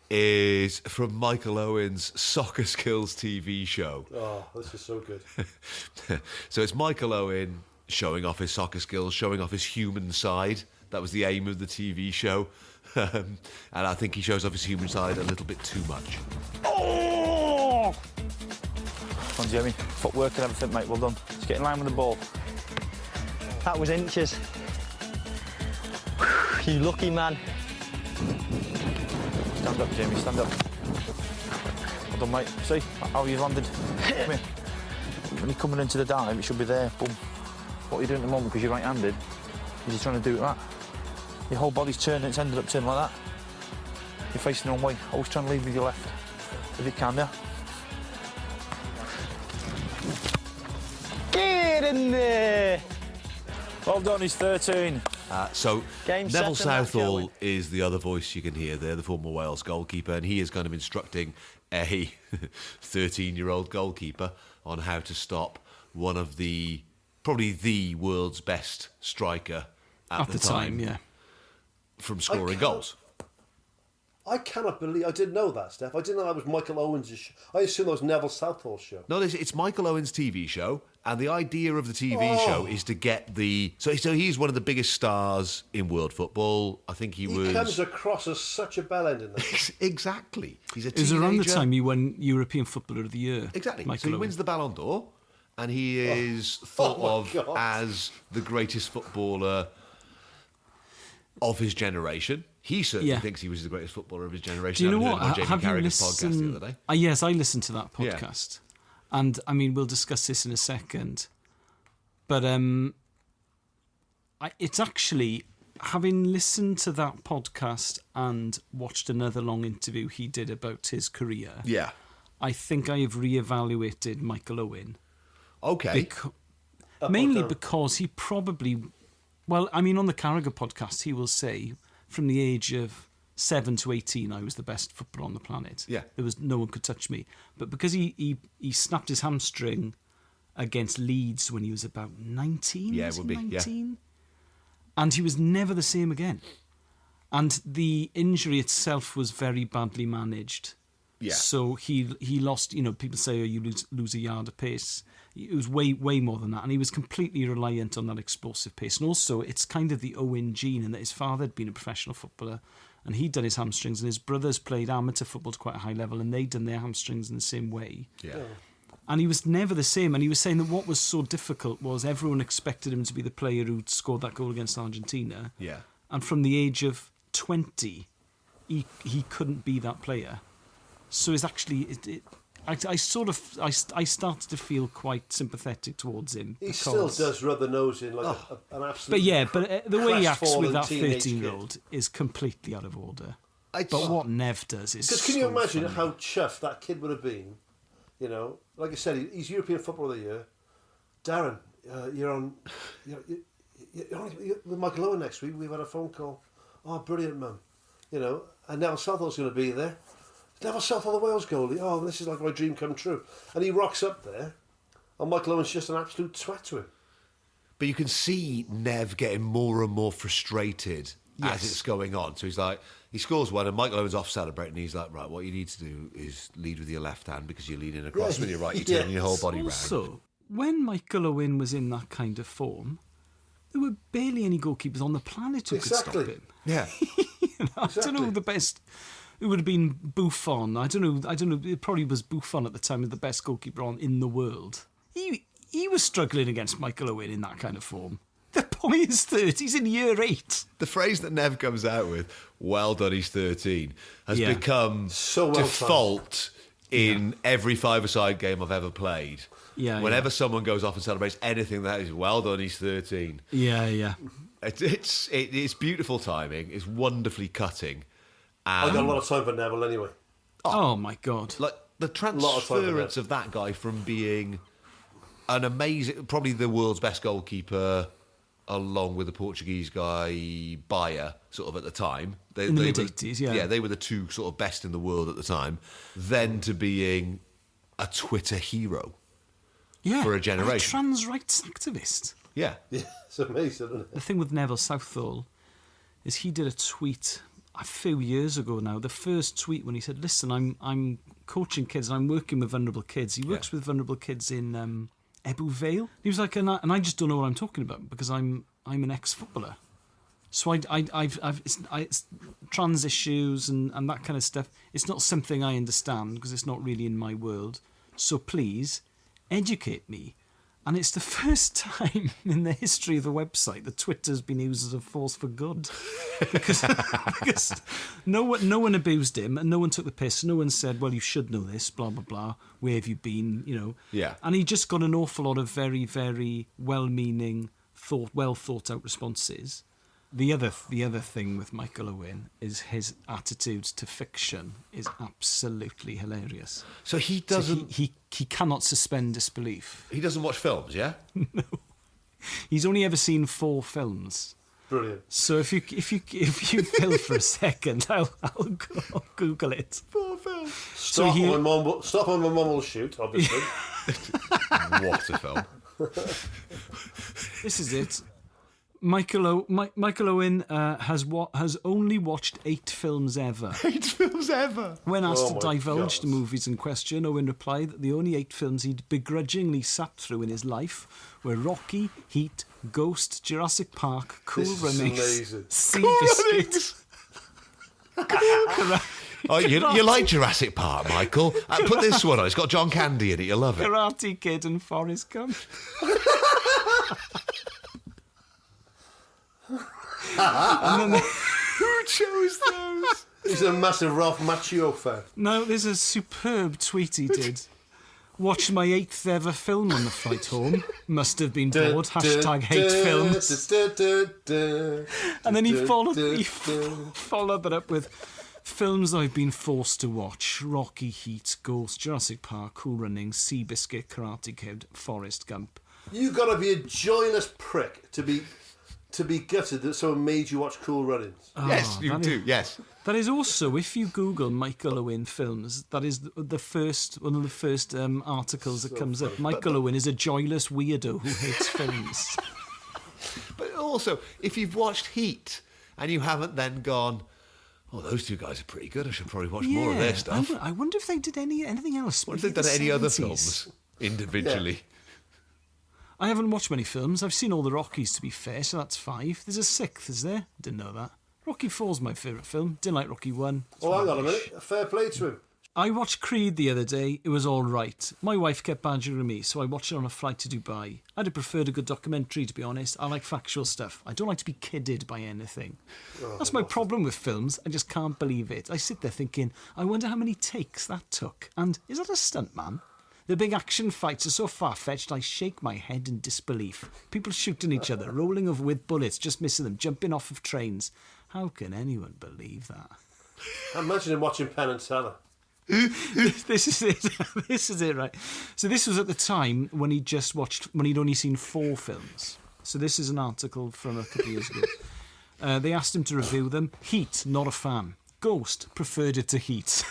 is from Michael Owen's Soccer Skills TV show. Oh, this is so good. So it's Michael Owen showing off his soccer skills, showing off his human side. That was the aim of the TV show. And I think he shows off his human side a little bit too much. Oh! Come on, Jamie. Footwork and everything, mate. Well done. Just get in line with the ball. That was inches. You lucky man. Stand up, Jamie. Stand up. Well done, mate. See how you landed? Come here. When you're coming into the dive, it should be there. Boom. What are you doing at the moment because you're right-handed? You're just trying to do it like that. Your whole body's turned and it's ended up turning like that. You're facing the wrong way. Always trying to lead with your left. If you can, yeah? Get in there! Well done, he's 13. So Game, Neville set, and match, Southall Owen. is the other voice you can hear there, the former Wales goalkeeper, and he is kind of instructing a 13-year-old goalkeeper on how to stop one of probably the world's best striker at At the time, yeah. from scoring goals. I cannot believe I didn't know that, Steph. I didn't know that was Michael Owens' show. I assumed that was Neville Southall's show. No, it's Michael Owen's TV show, and the idea of the TV show is to get the... So he's one of the biggest stars in world football. I think he was... comes across as such a bellend in that. Exactly. He's a It was teenager. around the time he won European Footballer of the Year. Exactly. Michael So he Owen. wins the Ballon d'Or, and he is thought Oh my of God. as the greatest footballer of his generation. He certainly Yeah. thinks he was the greatest footballer of his generation. Do you know I heard what? him on Jamie Have you Carragher's podcast the listened? other day. Yes, I listened to that Yeah. podcast, and I mean we'll discuss this in a second. But it's actually having listened to that podcast and watched another long interview he did about his career. Yeah. I think I have reevaluated Michael Owen. Okay. Mainly down? because he probably, well, I mean, on the Carragher podcast, he will say from the age of 7 to 18, I was the best footballer on the planet. Yeah. There was no one could touch me. But because he snapped his hamstring against Leeds when he was about 19, Yeah, it was would he be, yeah. 19? And he was never the same again. And the injury itself was very badly managed. Yeah. So he lost, people say, oh, you lose a yard of pace. It was way more than that. And he was completely reliant on that explosive pace. And also, it's kind of the Owen gene in that his father had been a professional footballer and he'd done his hamstrings, and his brothers played amateur football to quite a high level and they'd done their hamstrings in the same way. Yeah. And he was never the same. And he was saying that what was so difficult was everyone expected him to be the player who'd scored that goal against Argentina. Yeah. And from the age of 20, he couldn't be that player. So it's actually... I started to feel quite sympathetic towards him. He still does rub the nose in like an absolute... But the way he acts with that teenage 13-year-old is completely out of order. But what Nev does is Because can you imagine funny. how chuffed that kid would have been? You know, like I said, he's European Footballer of the Year. Darren, you're on with Michael Owen next week. We've had a phone call. Oh, brilliant, Mum. You know, and Neville Southall's going to be there. Neville Southall, the Wales goalie. Oh, this is like my dream come true. And he rocks up there, and Michael Owen's just an absolute twat to him. But you can see Nev getting more and more frustrated as it's going on. So he's like, he scores one, and Michael Owen's off celebrating. And he's like, right, what you need to do is lead with your left hand because you're leaning across with your right. You're turning your whole body round. Also, when Michael Owen was in that kind of form, there were barely any goalkeepers on the planet who could stop him. Yeah. I don't know the best. It would have been Buffon. I don't know. It probably was Buffon at the time, the best goalkeeper in the world. He was struggling against Michael Owen in that kind of form. The boy is 30. He's in year 8. The phrase that Nev comes out with, well done, he's 13, has become so default in every five-a-side game I've ever played. Yeah. Whenever someone goes off and celebrates anything, that is, well done, he's 13. Yeah. It's beautiful timing. It's wonderfully cutting. I've got a lot of time for Neville anyway. Oh my God. Like the transference of that guy from being an amazing, probably the world's best goalkeeper, along with the Portuguese guy Baia, sort of at the time. In the mid-80s, yeah. Yeah, they were the two sort of best in the world at the time. Then to being a Twitter hero for a generation. A trans rights activist. Yeah. Yeah, it's amazing, isn't it? The thing with Neville Southall is he did a tweet a few years ago now, the first tweet when he said, listen, I'm coaching kids and I'm working with vulnerable kids. He works with vulnerable kids in Ebbw Vale. He was like, and I just don't know what I'm talking about because I'm an ex-footballer. So it's trans issues and that kind of stuff. It's not something I understand because it's not really in my world. So please educate me. And it's the first time in the history of the website that Twitter's been used as a force for good, because no one abused him and no one took the piss. No one said, "Well, you should know this." Blah blah blah. Where have you been? You know. Yeah. And he just got an awful lot of very very well-meaning, well thought out responses. The other thing with Michael Owen is his attitude to fiction is absolutely hilarious. So he doesn't... So he cannot suspend disbelief. He doesn't watch films, yeah? No. He's only ever seen 4 films. Brilliant. So if you fill for a second, I'll Google it. 4 films. Stop when my mum will shoot, obviously. What a film. This is it. Michael Owen has only watched 8 films ever. 8 films ever? When asked to divulge the movies in question, Owen replied that the only 8 films he'd begrudgingly sat through in his life were Rocky, Heat, Ghost, Jurassic Park, Cool Runnings, Seabiscuit. Oh, you like Jurassic Park, Michael? Put this one on. It's got John Candy in it. You'll love it. Karate Kid and Forrest Gump. And then who chose those? He's a massive Ralph Macchio fan. No, there's a superb tweet he did. Watched my 8th ever film on the flight home. Must have been bored. Hashtag hate films. And then he followed that up with films I've been forced to watch: Rocky, Heat, Ghost, Jurassic Park, Cool Runnings, Seabiscuit, Karate Kid, Forrest Gump. You've got to be a joyless prick to be gutted that someone made you watch Cool Runnings. Yes, you do. Yes. That is also, if you Google Michael Owen films, that is one of the first articles that comes up. Michael Owen is a joyless weirdo who hates films. But also, if you've watched Heat and you haven't then gone, oh, those 2 guys are pretty good, I should probably watch more of their stuff. I wonder if they did anything else. What if they've done any other films individually? Yeah. I haven't watched many films. I've seen all the Rockies, to be fair, so that's 5. There's a 6th, is there? Didn't know that. Rocky 4's my favourite film. Didn't like Rocky 1. Oh, hang on a minute. Fair play to him. I watched Creed the other day. It was all right. My wife kept badgering me, so I watched it on a flight to Dubai. I'd have preferred a good documentary, to be honest. I like factual stuff. I don't like to be kidded by anything. That's my problem with films. I just can't believe it. I sit there thinking, I wonder how many takes that took. And is that a stunt, man? The big action fights are so far-fetched, I shake my head in disbelief. People shooting each other, rolling over with bullets, just missing them, jumping off of trains. How can anyone believe that? I'm imagining watching Penn and Teller. This is it. This is it, right? So this was at the time when he'd only seen 4 films. So this is an article from a couple of years ago. They asked him to review them. Heat, not a fan. Ghost, preferred it to Heat.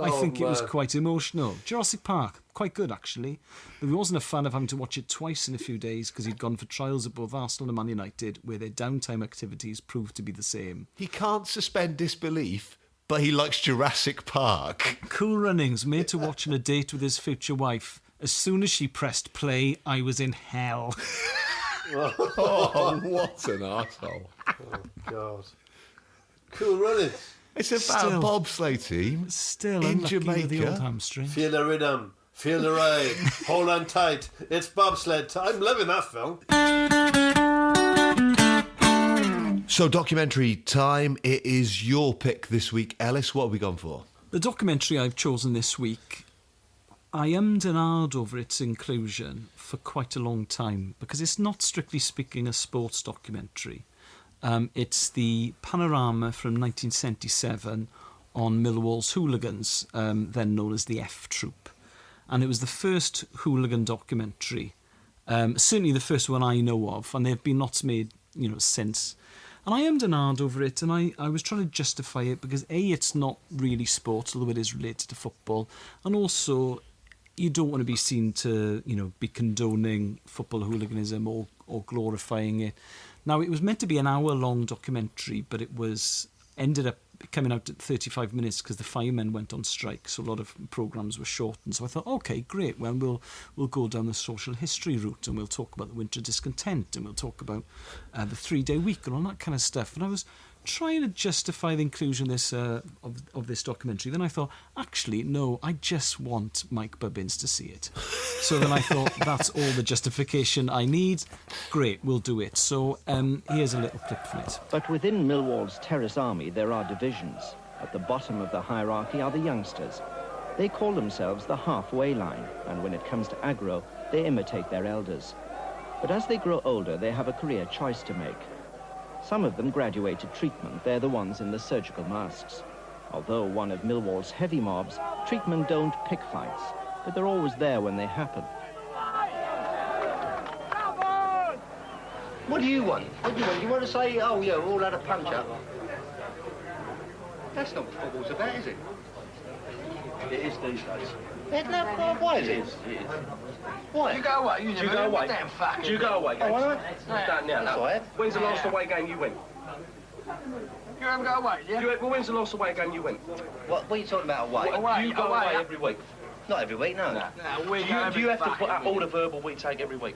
I think it was quite emotional. Jurassic Park, quite good actually. But he wasn't a fan of having to watch it twice in a few days because he'd gone for trials at both Arsenal and Man United where their downtime activities proved to be the same. He can't suspend disbelief, but he likes Jurassic Park. Cool Runnings, made to watch on a date with his future wife. As soon as she pressed play, I was in hell. Oh, what an arsehole. Oh, God. Cool Runnings. It's about a bobsleigh team Still in unlucky Jamaica. with the old hamstring. Feel the rhythm. Feel the ride. Hold on tight. It's bobsled time. I'm loving that film. So, documentary time. It is your pick this week, Ellis. What have we gone for? The documentary I've chosen this week, I ummed and ahed over its inclusion for quite a long time because it's not strictly speaking a sports documentary. It's the Panorama from 1977 on Millwall's hooligans, then known as the F Troop. And it was the first hooligan documentary, certainly the first one I know of, and there have been lots made, since. And I ummed and ahed over it, and I was trying to justify it because A, it's not really sports, although it is related to football, and also you don't want to be seen to, be condoning football hooliganism or glorifying it. Now, it was meant to be an hour-long documentary, but it ended up coming out at 35 minutes because the firemen went on strike, so a lot of programmes were shortened. So I thought, OK, great, well, we'll go down the social history route and we'll talk about the winter discontent and we'll talk about the 3-day week and all that kind of stuff. And I was trying to justify the inclusion of this documentary. Then I thought, actually, no, I just want Mike Bubbins to see it. So then I thought, that's all the justification I need. Great, we'll do it. So here's a little clip from it. But within Millwall's terrace army, there are divisions. At the bottom of the hierarchy are the youngsters. They call themselves the halfway line, and when it comes to aggro, they imitate their elders. But as they grow older, they have a career choice to make. Some of them graduate to treatment. They're the ones in the surgical masks. Although one of Millwall's heavy mobs, treatment don't pick fights, but they're always there when they happen. What do you want? What do you want? You want to say, oh, yeah, we all had a punch-up? That's not what football's about, is it? It is these days. Why is it? Why? You go away. You go away. Damn fuck. You go away. Oh, all right. Start now. That's all right. When's the last away game you went? You haven't go away, yeah? Well, when's the last away game you went? What are you talking about, away? You go away every week. Not every week, no. Do you have to put up all the verbal we take every week?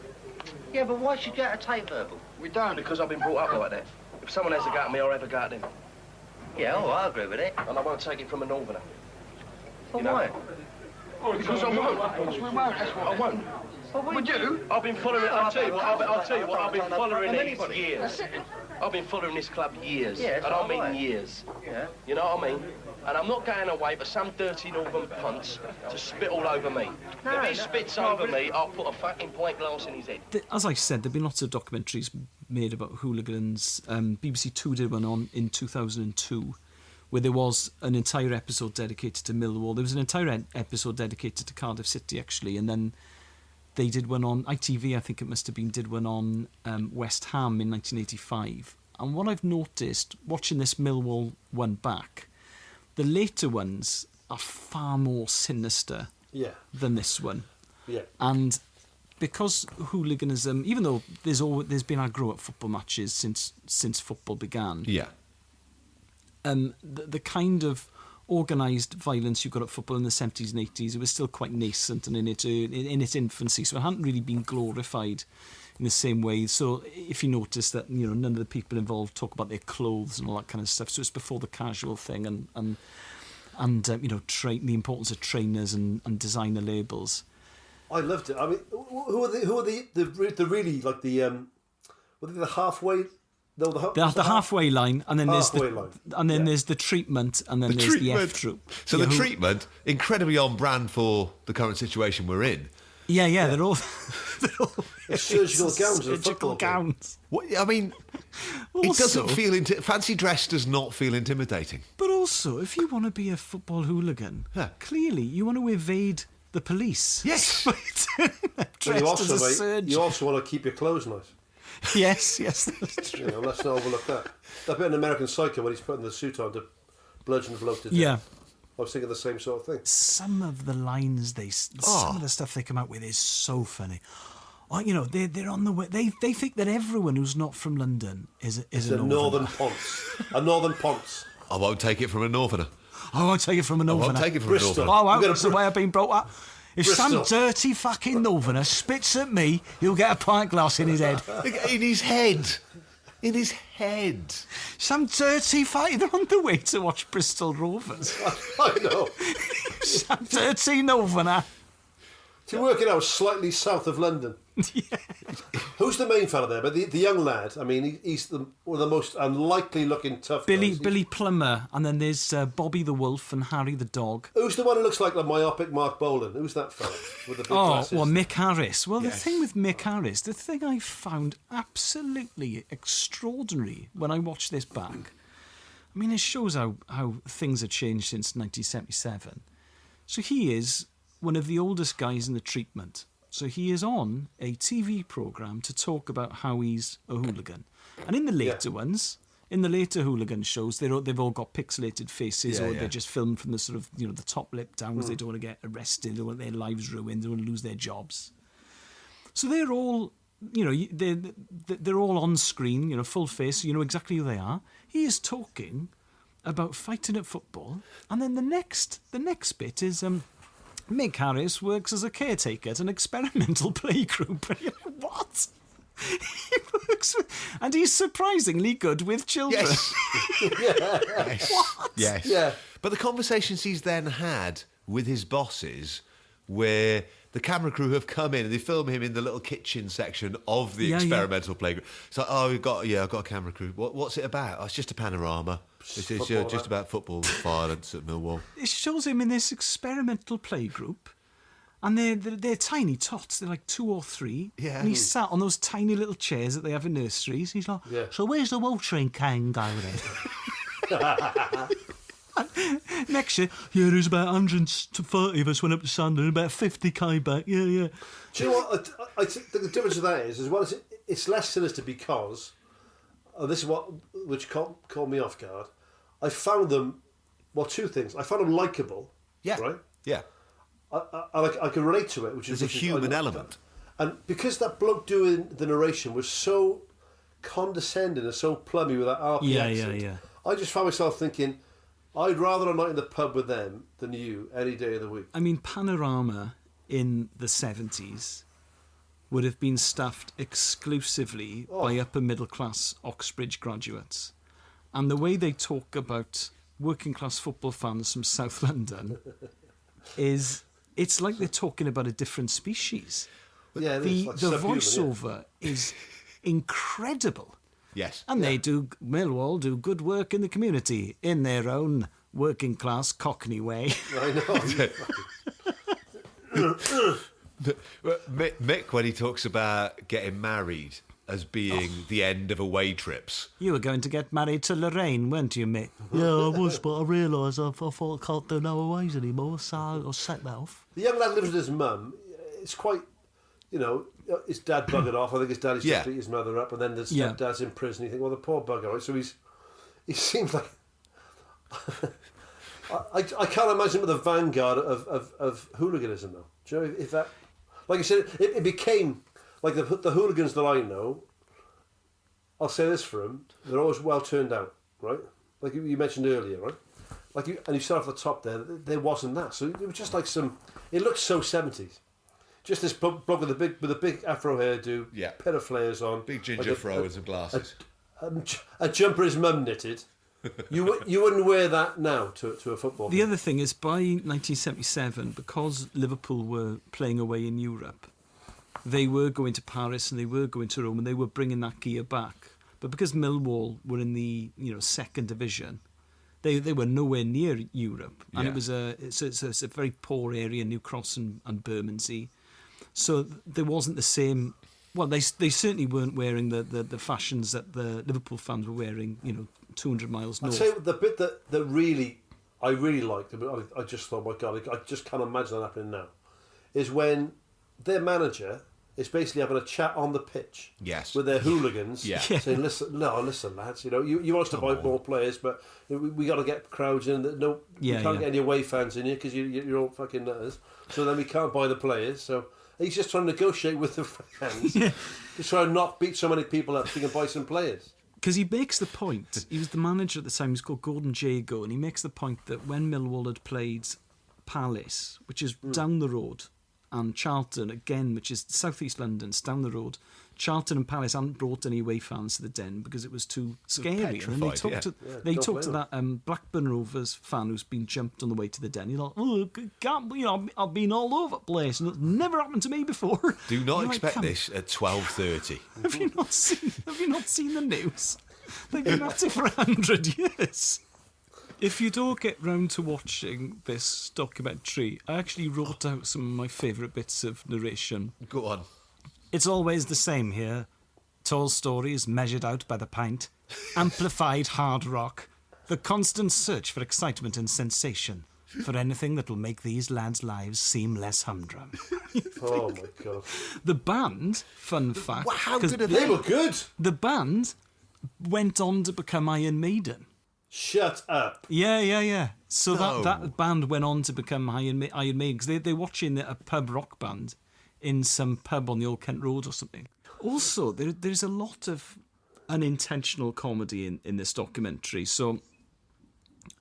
Yeah, but why should you have to take verbal? We don't. Because I've been brought up like that. If someone has a go at me, I'll have a go at them. Yeah, oh, I agree with it. And I won't take it from a northerner. Well, why? Because I won't. We won't, that's what I won't. Would you? I've been following it. I'll tell you what, I've been following these years. I've been following this club years. Yeah, and I mean years. Yeah. You know what I mean? And I'm not going away for some dirty northern punts to spit all over me. No, if he spits over me, I'll put a fucking pint glass in his head. As I said, there have been lots of documentaries made about hooligans. BBC Two did one on in 2002, where there was an entire episode dedicated to Millwall. There was an entire episode dedicated to Cardiff City, actually, and then they did one on ITV, I think it must have been, did one on West Ham in 1985. And what I've noticed, watching this Millwall one back, the later ones are far more sinister than this one. Yeah. And because hooliganism, even though there's been aggro at football matches since football began, Yeah. the kind of organised violence you've got at football in the 70s and 80s. It was still quite nascent and in its infancy, so it hadn't really been glorified in the same way. So if you notice that, you know, none of the people involved talk about their clothes and all that kind of stuff, so it's before the casual thing and you know, the importance of trainers and designer labels. I loved it. I mean, who are the really like the halfway? No, the halfway line, and then halfway line. And then there's the treatment, and then there's the F troop. So the treatment, incredibly on brand for the current situation we're in. Yeah. They're all surgical gowns. Surgical gowns. What, I mean, Also, it doesn't feel fancy dress does not feel intimidating. But also, if you want to be a football hooligan, clearly you want to evade the police. Yes. You also want to keep your clothes nice. Yes, that's true. You know, let's not overlook that. That bit in American Psycho when he's putting the suit on to bludgeon the bloke to death. Yeah. I was thinking the same sort of thing. Some of the lines some of the stuff they come out with is so funny. Oh, you know, they're on the way. They think that everyone who's not from London is a northern ponce. A northern ponce. I won't take it from a northerner. I won't take it from a northerner. I won't take it from Bristol. a northerner. Oh, wow, that's the way I've been brought up. If Bristol. some dirty fucking northerner spits at me, he'll get a pint glass in his head. In his head. In his head. Some dirty fucking... They're on the way to watch Bristol Rovers. I know. Some dirty northerner. To work it out slightly south of London. Yeah. Who's the main fella there? But the young lad, I mean, he's one of the most unlikely looking tough guys. Billy Plummer, and then there's Bobby the Wolf and Harry the Dog. Who's the one who looks like the myopic Mark Bolan? Who's that fella with the big glasses? Well, Mick Harris. Well, the thing with Mick Harris, the thing I found absolutely extraordinary when I watched this back, I mean, it shows how things have changed since 1977. So he is one of the oldest guys in the treatment. So he is on a TV programme to talk about how he's a hooligan. And in the later ones, in the later hooligan shows, they've all got pixelated faces, or they're just filmed from the sort of, you know, the top lip down because they don't want to get arrested, they don't want their lives ruined, they don't want to lose their jobs. So they're all, you know, they're all on screen, you know, full face, so you know exactly who they are. He is talking about fighting at football, and then the next bit is Mick Harris works as a caretaker at an experimental playgroup. And you're like, what? He works and he's surprisingly good with children. Yes. Yes. What? Yes. Yeah. But the conversations he's then had with his bosses, where the camera crew have come in and they film him in the little kitchen section of the experimental playground. So, I've got a camera crew. What's it about? Oh, it's just a panorama. It's just about football violence at Millwall. It shows him in this experimental playgroup, and they're tiny tots. They're like 2 or 3. Yeah. And he's sat on those tiny little chairs that they have in nurseries. He's like, so where's the watering can going then? Next year, there's about 130 of us went up to Sunderland, about 50k back. Yeah. Do you know what? I think the difference of that is well, it's less sinister because, this is which caught me off guard. I found them, well, 2 things. I found them likeable. Yeah. Right? Yeah. I can relate to it. There's a human element. And because that bloke doing the narration was so condescending and so plummy with that RP accent, I just found myself thinking, I'd rather a night in the pub with them than you any day of the week. I mean, Panorama in the 70s would have been staffed exclusively by upper middle class Oxbridge graduates. And the way they talk about working class football fans from South London it's like they're talking about a different species. Yeah, the like voiceover is incredible. Yes. And Millwall do good work in the community in their own working class Cockney way. I know. Mick, when he talks about getting married as being the end of away trips. You were going to get married to Lorraine, weren't you, Mick? Yeah, I was, but I realised I thought I can't do no aways anymore, so I set that off. The young lad lives with his mum. It's quite, you know, his dad buggered off. I think his dad used to beat his mother up, and then the stepdad's in prison. You think, well, the poor bugger, right? So he seems like... I can't imagine him with the vanguard of hooliganism, though. Do you know, if that... Like I said, it became... Like the hooligans that I know, I'll say this for them, they're always well turned out, right? Like you mentioned earlier, right? you start off the top there wasn't that. So it was just like it looked so 70s. Just this bloke with a big afro hairdo, pair of flares on, big ginger fro and some glasses, a jumper his mum knitted. You wouldn't wear that now to a football game. The other thing is, by 1977, because Liverpool were playing away in Europe, they were going to Paris and they were going to Rome and they were bringing that gear back. But because Millwall were in the second division, they were nowhere near Europe, and it was it's a very poor area, New Cross and Bermondsey. So there wasn't the same. Well, they certainly weren't wearing the fashions that the Liverpool fans were wearing. 200 miles north. I'd say the bit that I really liked. I just thought, my God, I just can't imagine that happening now. Is when their manager is basically having a chat on the pitch. Yes. With their hooligans. Saying, listen, lads. You want us to buy more players, but we got to get crowds in. You can't get any away fans in here because you're all fucking nutters. So then we can't buy the players. So. He's just trying to negotiate with the fans to try and not beat so many people up so he can buy some players. Because he makes the point, he was the manager at the time, he was called Gordon Jago, and he makes the point that when Millwall had played Palace, which is down the road, and Charlton, again, which is South East London, it's down the road, Charlton and Palace hadn't brought any away fans to the Den because it was too scary. And they talked to that Blackburn Rovers fan who's been jumped on the way to the Den. He's like, I've been all over the place and it's never happened to me before. Do not expect this at 12:30. Have you not seen the news? They've been at it for 100 years. If you don't get round to watching this documentary, I actually wrote out some of my favourite bits of narration. Go on. It's always the same here. Tall stories measured out by the pint. Amplified hard rock. The constant search for excitement and sensation. For anything that will make these lads' lives seem less humdrum. Oh, my God. The band, fun fact... How good are they? They were good. The band went on to become Iron Maiden. Shut up. Yeah. So that band went on to become Iron Maiden because they're watching a pub rock band in some pub on the Old Kent Road or something. Also, there's a lot of unintentional comedy in this documentary. So,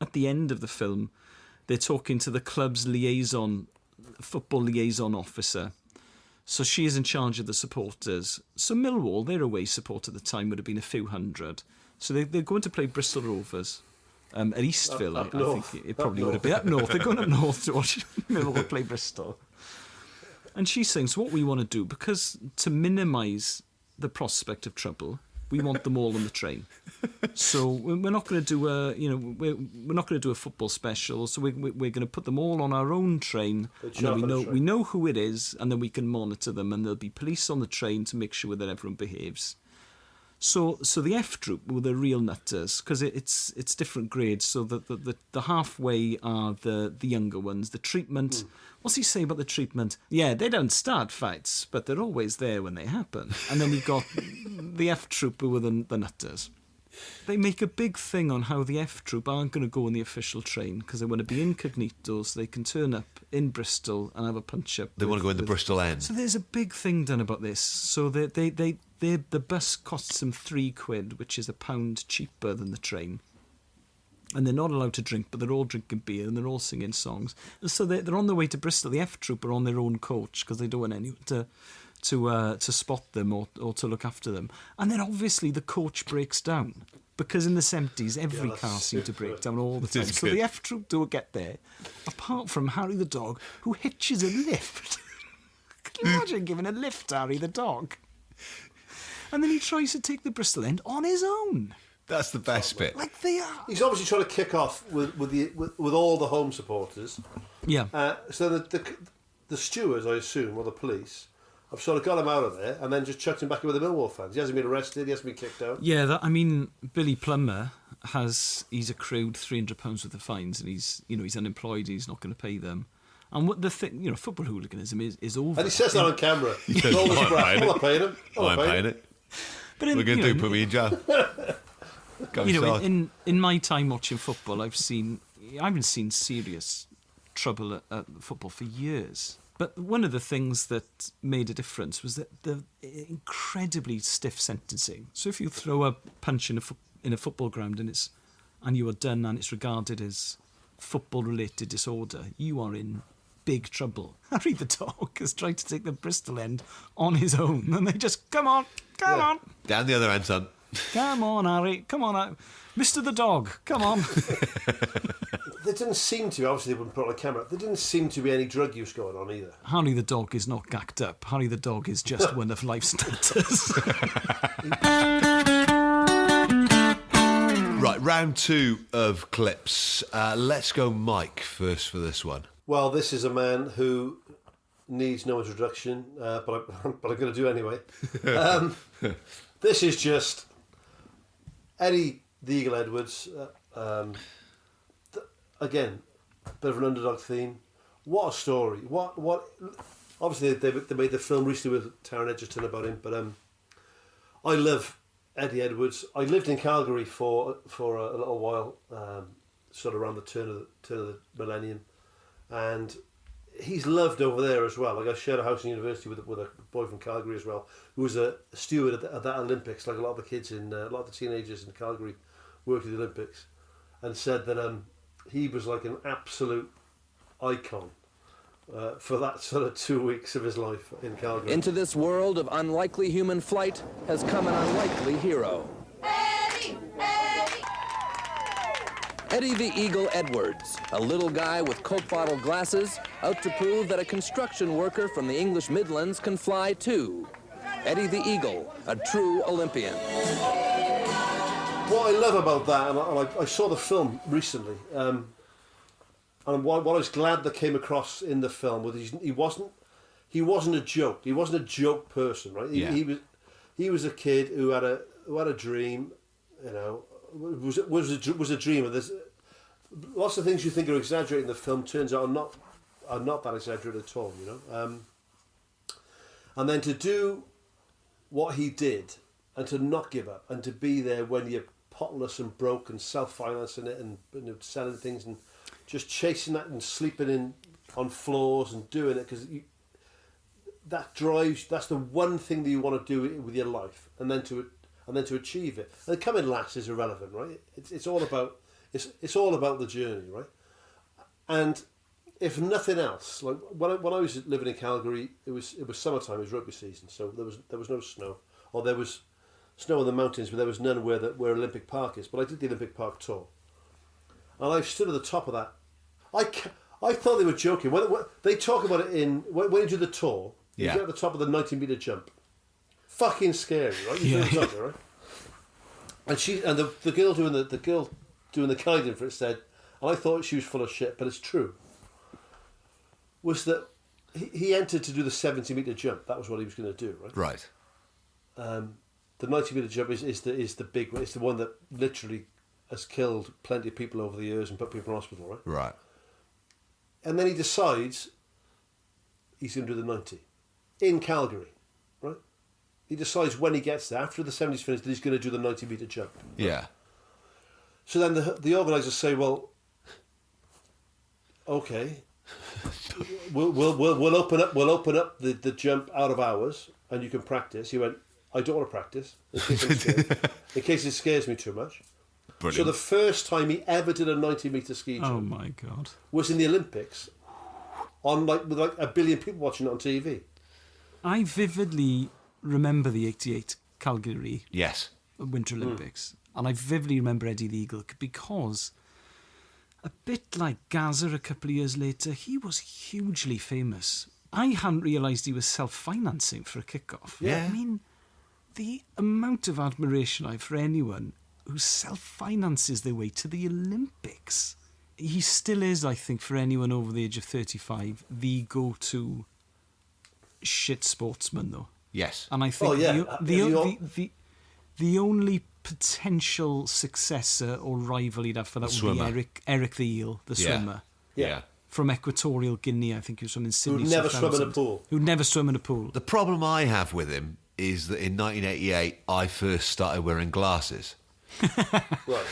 at the end of the film, they're talking to the club's football liaison officer. So she is in charge of the supporters. So Millwall, their away support at the time would have been a few hundred. So they're going to play Bristol Rovers at Eastville. I think it probably would have been up north. They're going up north to watch Millwall play Bristol. And she's saying, so what we want to do, because to minimise the prospect of trouble, we want them all on the train. So we're not going to do we're not going to do a football special. So we're going to put them all on our own train, and then we know who it is, and then we can monitor them, and there'll be police on the train to make sure that everyone behaves. So the F Troop were the real nutters because it's different grades. So the halfway are the younger ones. The treatment. What's he say about the treatment? Yeah, they don't start fights, but they're always there when they happen. And then you've got the F Troop who were the nutters. They make a big thing on how the F Troop aren't going to go on the official train because they want to be incognito so they can turn up in Bristol and have a punch-up. They want to go in the Bristol end. So there's a big thing done about this. So the bus costs them £3, which is £1 cheaper than the train. And they're not allowed to drink, but they're all drinking beer and they're all singing songs. And so they're on their way to Bristol. The F Troop are on their own coach because they don't want anyone to spot them or to look after them. And then obviously the coach breaks down because in the 70s every car seemed to break down all the time. So the F Troop don't get there, apart from Harry the dog, who hitches a lift. Can you imagine giving a lift to Harry the dog? And then he tries to take the Bristol end on his own. That's the best bit. Like they are. He's obviously trying to kick off with all the home supporters. Yeah. So the stewards, I assume, or the police, have sort of got him out of there and then just chucked him back in with the Millwall fans. He hasn't been arrested. He hasn't been kicked out. Yeah, Billy Plummer he's accrued £300 worth of fines, and he's unemployed. He's not going to pay them. And what the thing, football hooliganism is over. And he says that on camera. I'm not paying him. I'm paying it. But we're going to put me in jail. In my time watching football, I haven't seen serious trouble at football for years. But one of the things that made a difference was that the incredibly stiff sentencing. So if you throw a punch in a football ground and you are done and it's regarded as football-related disorder, you are in big trouble. Harry the dog has tried to take the Bristol end on his own, and they just, come on. Down the other end, son. Come on, Harry, come on. Mr. the dog, come on. There didn't seem to, obviously they wouldn't put on a camera, there didn't seem to be any drug use going on either. Harry the dog is not gacked up. Harry the dog is just one of life's status. Right, round 2 of clips. Let's go Mike first for this one. Well, this is a man who needs no introduction, but I'm going to do it anyway. This is just Eddie the Eagle Edwards. Again, a bit of an underdog theme. What a story! What? Obviously, they made the film recently with Taron Egerton about him, but I love Eddie Edwards. I lived in Calgary for a little while, sort of around the turn of the millennium, and he's loved over there as well. Like I shared a house in university with a boy from Calgary as well, who was a steward at that Olympics. Like a lot of the kids a lot of the teenagers in Calgary worked at the Olympics, and said that he was like an absolute icon for that sort of 2 weeks of his life in Calgary. Into this world of unlikely human flight has come an unlikely hero. Eddie! Eddie! Eddie the Eagle Edwards, a little guy with Coke bottle glasses, out to prove that a construction worker from the English Midlands can fly too. Eddie the Eagle, a true Olympian. What I love about that, and I saw the film recently, and what I was glad that came across in the film was he wasn't a joke. He wasn't a joke person, right? He was a kid who had a dream, you know, was a dreamer. There's lots of things you think are exaggerated in the film turns out are not that exaggerated at all, you know. And then to do what he did and to not give up and to be there when you're potless and broke and self-financing it and selling things and just chasing that and sleeping on floors and doing it because that's the one thing that you want to do with your life and then to achieve it. And coming last is irrelevant, right? It's all about the journey, right? And if nothing else, like when I was living in Calgary, it was summertime, it was rugby season, so there was no snow, or there was snow in the mountains, but there was none where Olympic Park is. But I did the Olympic Park tour, and I stood at the top of that. I thought they were joking. When they talk about it when you do the tour, you get at the top of the 90-metre jump. Fucking scary, right? You feel something, right? And the girl doing the guiding for it said, and I thought she was full of shit, but it's true. Was that he entered to do the 70-metre jump? That was what he was going to do, right? Right. The 90-metre jump is the big one. It's the one that literally has killed plenty of people over the years and put people in hospital, right? Right. And then he decides he's going to do the 90 in Calgary, right? He decides when he gets there, after the 70's finished, that he's going to do the 90-metre jump. Right? Yeah. So then the organisers say, well, okay, we'll open up the jump out of hours and you can practice. He went, I don't want to practice in case it scares me too much. Brilliant. So the first time he ever did a 90-metre ski jump, oh my God, was in the Olympics, with a billion people watching it on TV. I vividly remember the '88 Calgary Winter Olympics, and I vividly remember Eddie the Eagle because, a bit like Gaza a couple of years later, he was hugely famous. I hadn't realised he was self-financing for a kick-off. Yeah. I mean, the amount of admiration I have for anyone who self-finances their way to the Olympics. He still is, I think, for anyone over the age of 35, the go-to shit sportsman, though. Yes. And I think the only potential successor or rival he'd have for that would be Eric the Eel, the swimmer. Yeah. From Equatorial Guinea, I think he was from in Sydney. Who'd never swum in a pool. Who'd never swum in a pool. The problem I have with him is that in 1988, I first started wearing glasses. Right.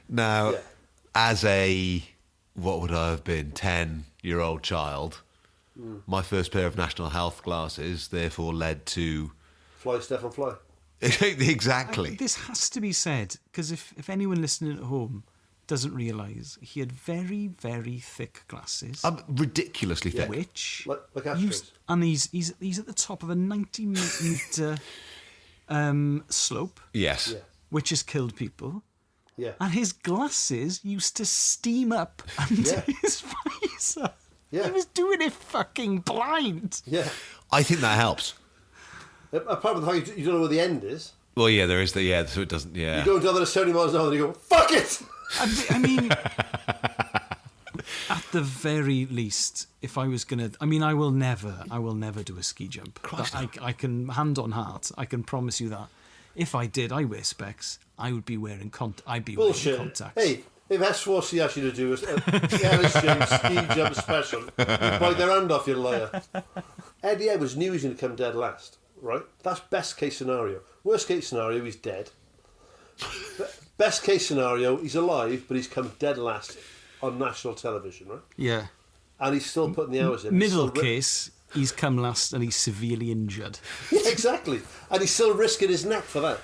Now, as what would I have been, 10-year-old child, my first pair of National Health glasses therefore led to... Fly, Stefan, fly. Exactly. This has to be said, because if anyone listening at home doesn't realise he had very, very thick glasses. Ridiculously thick. Which like ashtrays. And he's at the top of a 90-metre slope. Yes. Yeah. Which has killed people. Yeah. And his glasses used to steam up under his visor. Yeah. He was doing it fucking blind. Yeah. I think that helps. Apart from the fact you don't know where the end is. Well, yeah, there is so it doesn't, yeah. You go into other 70 miles an hour and you go, fuck it! I mean, at the very least, if I was going to... I mean, I will never do a ski jump. I can, hand on heart, I can promise you that. If I did, I wear specs, I would be wearing Bullshit. Wearing contacts. Hey, if S4C asked you to do the Elis James ski jump special, you'd bite their hand off, you liar. Eddie Edwards knew he was going to come dead last, right? That's best case scenario. Worst case scenario, he's dead. Best case scenario, he's alive, but he's come dead last on national television, right? Yeah. And he's still putting the hours in. Middle case, he's come last and he's severely injured. Yeah, exactly. And he's still risking his neck for that.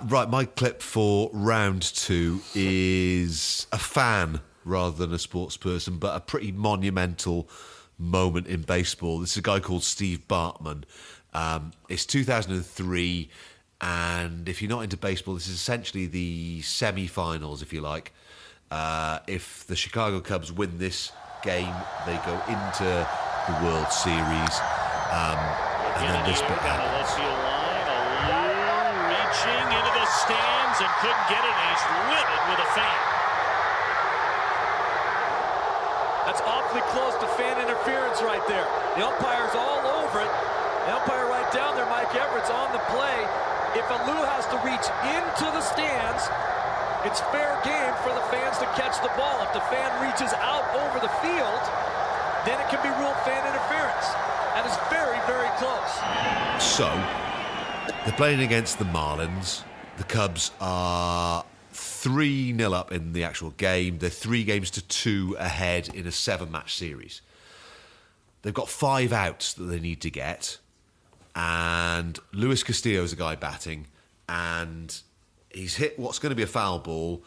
Right, my clip for round 2 is a fan rather than a sports person, but a pretty monumental moment in baseball. This is a guy called Steve Bartman. It's 2003, and if you're not into baseball, this is essentially the semi-finals, if you like. If the Chicago Cubs win this game, they go into the World Series. And then this bit happens. Reaching into the stands and couldn't get it, and he's livid with a fan. That's awfully close to fan interference right there. The umpire's all over it. The umpire right down there, Mike Everett's on the play. If Alou has to reach into the stands, it's fair game for the fans to catch the ball. If the fan reaches out over the field, then it can be ruled fan interference. That is very, very close. So, they're playing against the Marlins. The Cubs are 3-0 up in the actual game. They're 3-2 ahead in a 7-match series. They've got 5 outs that they need to get. And Luis Castillo's a guy batting. And he's hit what's going to be a foul ball.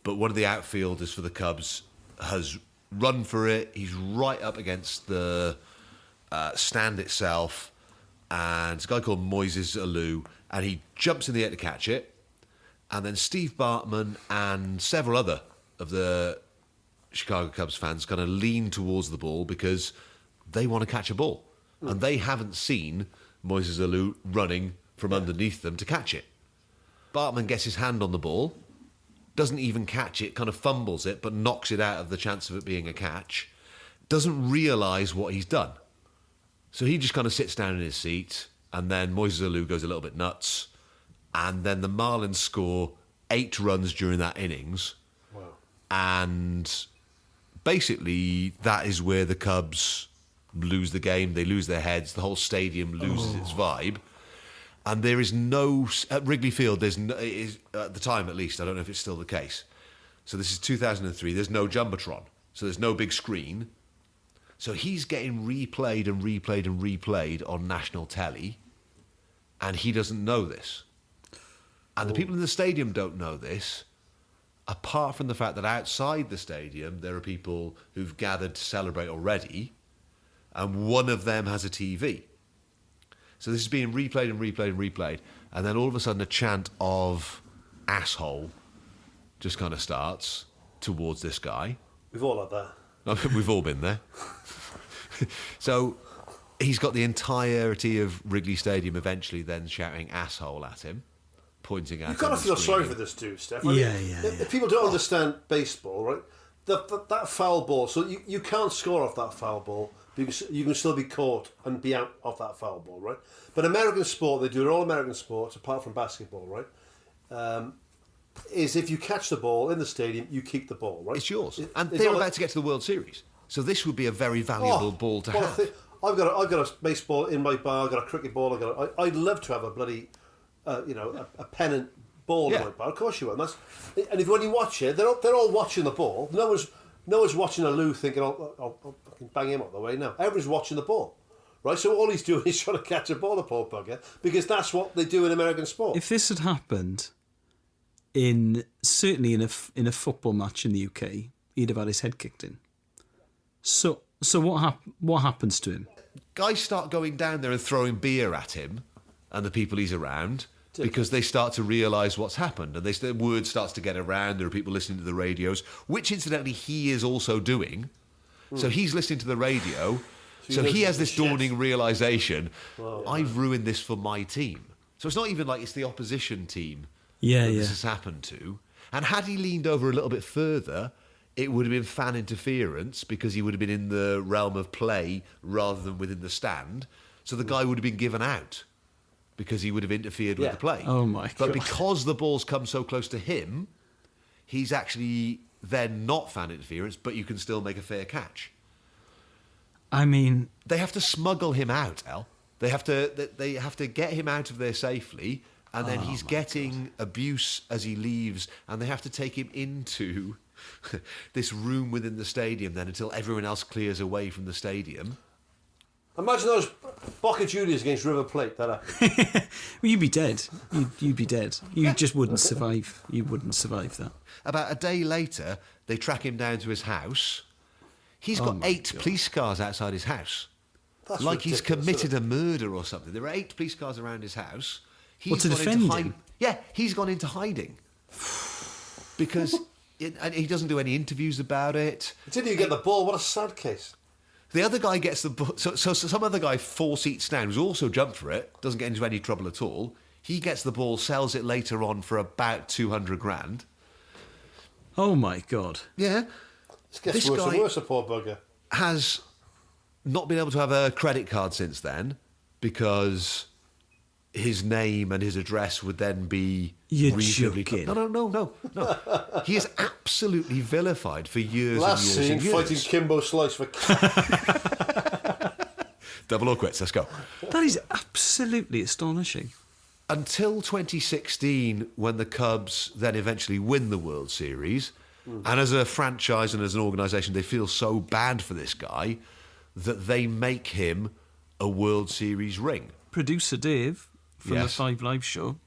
But one of the outfielders for the Cubs has run for it. He's right up against the stand itself. And it's a guy called Moises Alou. And he jumps in the air to catch it. And then Steve Bartman and several other of the Chicago Cubs fans kind of lean towards the ball because they want to catch a ball. And they haven't seen Moises Alou running from underneath them to catch it. Bartman gets his hand on the ball, doesn't even catch it, kind of fumbles it, but knocks it out of the chance of it being a catch, doesn't realise what he's done. So he just kind of sits down in his seat, and then Moises Alou goes a little bit nuts. And then the Marlins score 8 runs during that innings. Wow. And basically, that is where the Cubs lose the game. They lose their heads. The whole stadium loses its vibe. And there is no... At Wrigley Field, there's no, at the time at least, I don't know if it's still the case. So this is 2003. There's no Jumbotron. So there's no big screen. So he's getting replayed and replayed and replayed on national telly. And he doesn't know this. And the people in the stadium don't know this, apart from the fact that outside the stadium, there are people who've gathered to celebrate already, and one of them has a TV. So this is being replayed and replayed and replayed, and then all of a sudden a chant of asshole just kind of starts towards this guy. We've all had that. We've all been there. So he's got the entirety of Wrigley Stadium eventually then shouting asshole at him. Pointing at You've got to feel sorry for this dude, Steph. If people don't understand baseball, right? That foul ball, so you can't score off that foul ball because you can still be caught and be out off that foul ball, right? But American sport, they do it all American sports, apart from basketball, right? Is if you catch the ball in the stadium, you keep the ball, right? It's yours. And they're about to get to the World Series. So this would be a very valuable ball to have. I've got a baseball in my bar, I've got a cricket ball, I'd love to have a bloody... a pennant ball in my bar. Of course you will. And when you watch it, they're all watching the ball. No one's watching Alou thinking, I'll fucking bang him up the way. No, everyone's watching the ball, right? So all he's doing is trying to catch a ball, the poor bugger, because that's what they do in American sport. If this had happened certainly in a football match in the UK, he'd have had his head kicked in. So what happens to him? Guys start going down there and throwing beer at him and the people he's around because they start to realise what's happened, and the word starts to get around. There are people listening to the radios, which incidentally he is also doing. So he's listening to the radio. So he has this dawning realisation, I've ruined this for my team. So it's not even like it's the opposition team this has happened to. And had he leaned over a little bit further, it would have been fan interference because he would have been in the realm of play rather than within the stand. So the guy would have been given out because he would have interfered with the play. Oh, my God. But because the ball's come so close to him, he's actually then not fan interference, but you can still make a fair catch. I mean... They have to smuggle him out, Al. They have to get him out of there safely, and then he's getting abuse as he leaves, and they have to take him into this room within the stadium then until everyone else clears away from the stadium. Imagine those Boca Juniors against River Plate. That well, you'd be dead. You'd be dead. You just wouldn't survive. You wouldn't survive that. About a day later, they track him down to his house. He's got 8 police cars outside his house. That's like he's ridiculous, committed a murder or something. There are 8 police cars around his house. To defend him? Yeah, he's gone into hiding. Because and he doesn't do any interviews about it. Didn't even get the ball. What a sad case. The other guy gets the ball. So some other guy 4 seats down who's also jumped for it, doesn't get into any trouble at all. He gets the ball, sells it later on for about 200 grand. Oh, my God. Yeah. This worse and worse, a poor bugger. Has not been able to have a credit card since then because his name and his address would then be reasonably... No. He is absolutely vilified for years Last and years scene, and years. fighting Kimbo Slice for... Double or quits, let's go. That is absolutely astonishing. Until 2016, when the Cubs then eventually win the World Series, and as a franchise and as an organisation, they feel so bad for this guy that they make him a World Series ring. Producer Dave from the 5 Live show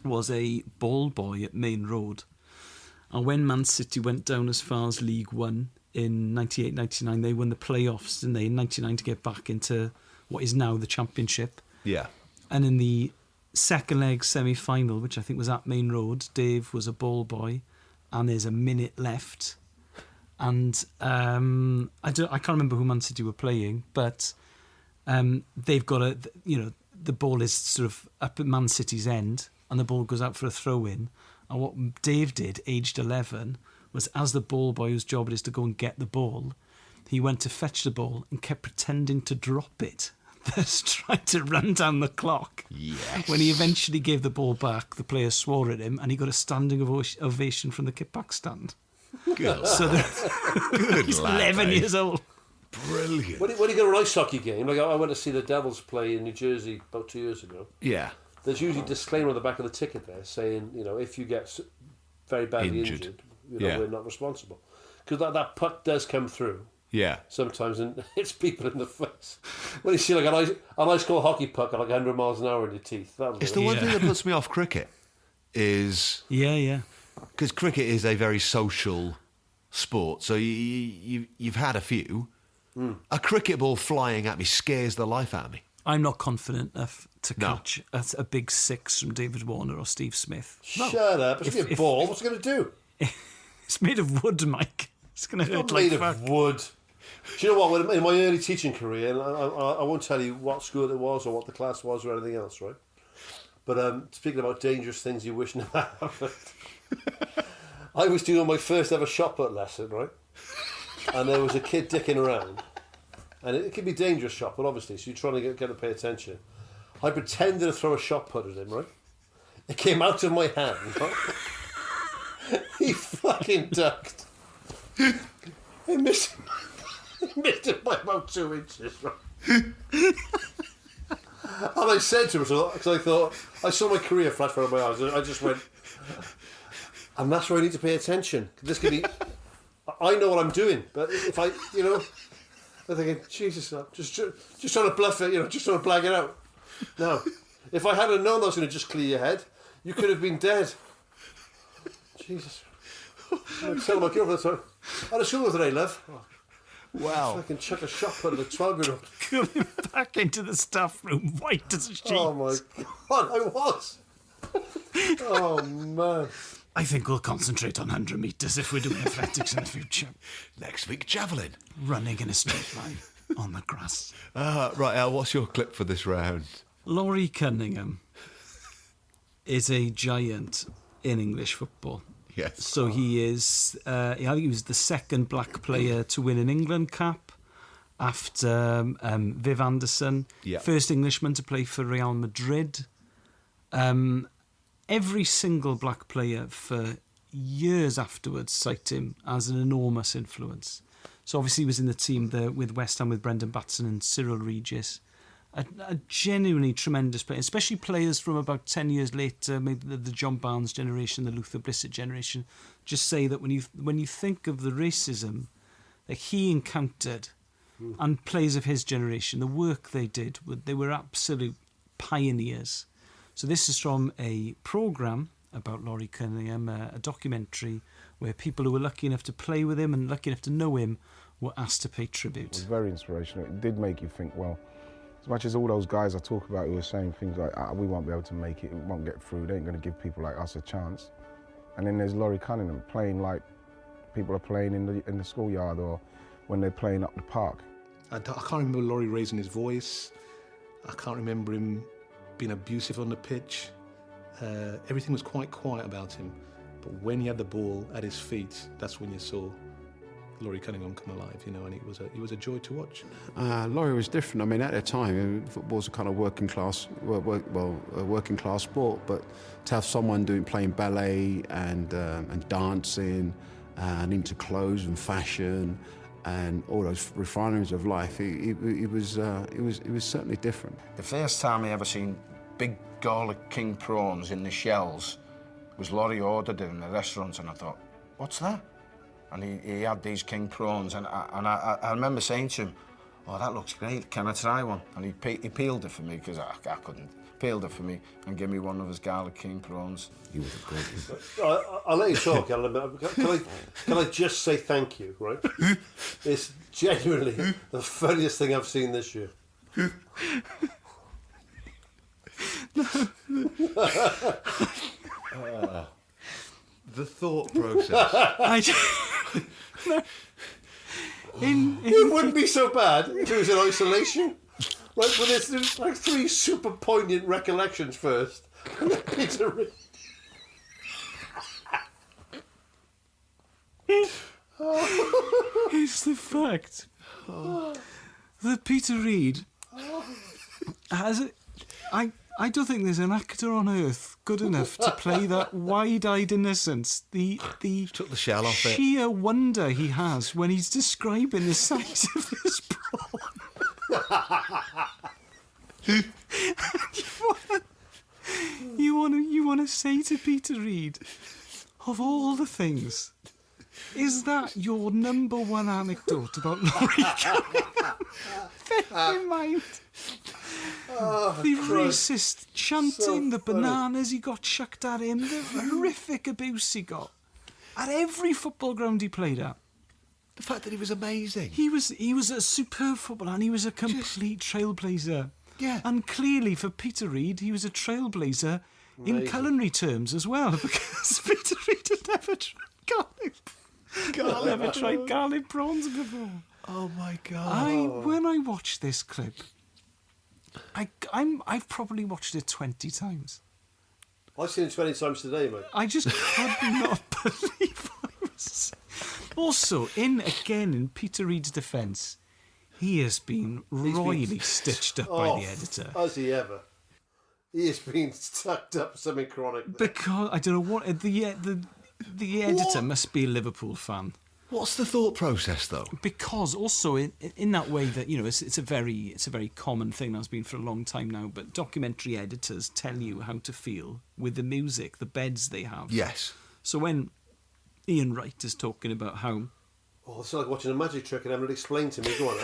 was a ball boy at Main Road. And when Man City went down as far as League One in 98-99, they won the playoffs, didn't they, in 99 to get back into what is now the Championship. Yeah. And in the second leg semi-final, which I think was at Main Road, Dave was a ball boy, and there's a minute left. And I can't remember who Man City were playing, but they've got the ball is sort of up at Man City's end, and the ball goes out for a throw-in. And what Dave did, aged 11, was as the ball boy whose job it is to go and get the ball, he went to fetch the ball and kept pretending to drop it. Thus trying to run down the clock. Yes. When he eventually gave the ball back, the players swore at him, and he got a standing ovation from the kickback stand. Good. So Good he's lad, 11 mate. years old. Brilliant. When you go to an ice hockey game, like I went to see the Devils play in New Jersey about 2 years ago. Yeah. There's usually a disclaimer on the back of the ticket there saying, if you get very badly injured we're not responsible. Because that puck does come through. Yeah. Sometimes, and it's people in the face. When you see like an ice cold hockey puck at like 100 miles an hour in your teeth. It's the one thing that puts me off cricket is... Yeah. Because cricket is a very social sport, so you've had a few. A cricket ball flying at me scares the life out of me. I'm not confident enough to catch a big 6 from David Warner or Steve Smith. Shut up. It's a ball. What's it going to do? It's made of wood, Mike. It's going to hurt not like made fuck. of wood. Do you know what? In my early teaching career, and I won't tell you what school it was or what the class was or anything else, right? But speaking about dangerous things you wish never happened, I was doing my first ever shot put lesson, right? And there was a kid dicking around. And it can be dangerous shot put, obviously, so you're trying to get to pay attention. I pretended to throw a shot put at him, right? It came out of my hand, right? He fucking ducked. He missed it by about 2 inches, right? And I said to him, because I thought, I saw my career flash before my eyes, I just went, and that's where I need to pay attention. This could be, I know what I'm doing, but if I'm thinking, Jesus, I'm just trying to bluff it, just trying to blag it out. No. If I hadn't known I was going to just clear your head, you could have been dead. Jesus. I'm telling my girlfriend, sorry. I had a school today, love. Wow. I can chuck a shop at the 12-year-old. Coming back into the staff room, white as a sheet. Oh my God, I was. Oh man. I think we'll concentrate on 100 metres if we're doing athletics in the future. Next week, javelin. Running in a straight line on the grass. Right, Al, what's your clip for this round? Laurie Cunningham is a giant in English football. Yes. So he is, I think he was the second black player to win an England cap after Viv Anderson. Yeah. First Englishman to play for Real Madrid. Every single black player for years afterwards cite him as an enormous influence. So obviously he was in the team there with West Ham with Brendan Batson and Cyril Regis. A genuinely tremendous player, especially players from about 10 years later, maybe the John Barnes generation, the Luther Blissett generation, just say that when you think of the racism that he encountered and players of his generation, the work they did, they were absolute pioneers. So this is from a programme about Laurie Cunningham, a documentary where people who were lucky enough to play with him and lucky enough to know him were asked to pay tribute. It was very inspirational. It did make you think, well, as much as all those guys I talk about who are saying things like, we won't be able to make it, we won't get through, they ain't going to give people like us a chance. And then there's Laurie Cunningham playing like people are playing in the schoolyard or when they're playing up the park. I can't remember Laurie raising his voice. I can't remember him being abusive on the pitch. Everything was quite quiet about him. But when he had the ball at his feet, that's when you saw Laurie Cunningham come alive, and it was a joy to watch. Laurie was different. I mean, at the time, football's a kind of working class sport. But to have someone playing ballet and dancing and into clothes and fashion and all those refineries of life, it was certainly different. The first time I ever seen big Garlic King Prawns in the shells was Laurie ordered it in the restaurant, and I thought, what's that? And he had these king prawns, and I remember saying to him, oh, that looks great, can I try one? And he peeled it for me, because I couldn't. Peeled it for me and gave me one of his Garlic King Prawns. He was a great one. I'll let you talk, Alan. Can I just say thank you, right? It's genuinely the funniest thing I've seen this year. The thought process. It wouldn't be so bad if it was in isolation. Right, but there's like three super poignant recollections first. And then Peter Reid. It's the fact that Peter Reid has it. I don't think there's an actor on earth good enough to play that wide-eyed innocence. The took the shell off it. Sheer wonder he has when he's describing the size of his prawn. You want to say to Peter Reid, of all the things, is that your number one anecdote about Laurie Cunningham? Bear in mind. The racist chanting, the bananas he got chucked at him, the horrific abuse he got at every football ground he played at. The fact that he was amazing. He was a superb footballer, and he was a complete trailblazer. Yeah. And clearly for Peter Reid, he was a trailblazer in culinary terms as well, because Peter Reid had never tried garlic prawns before. Oh my God. When I watched this clip, I've probably watched it 20 times. I've seen it 20 times today, mate. I just could not believe I was. Also, in Peter Reid's defence, he has been royally stitched up by the editor. Has he ever? He has been stuck up something chronic. Because I don't know what the editor must be a Liverpool fan. What's the thought process, though? Because also in that way that it's a very common thing that's been for a long time now. But documentary editors tell you how to feel with the music, the beds they have. Yes. So when Ian Wright is talking about how, it's like watching a magic trick and having it explained to me. Go on,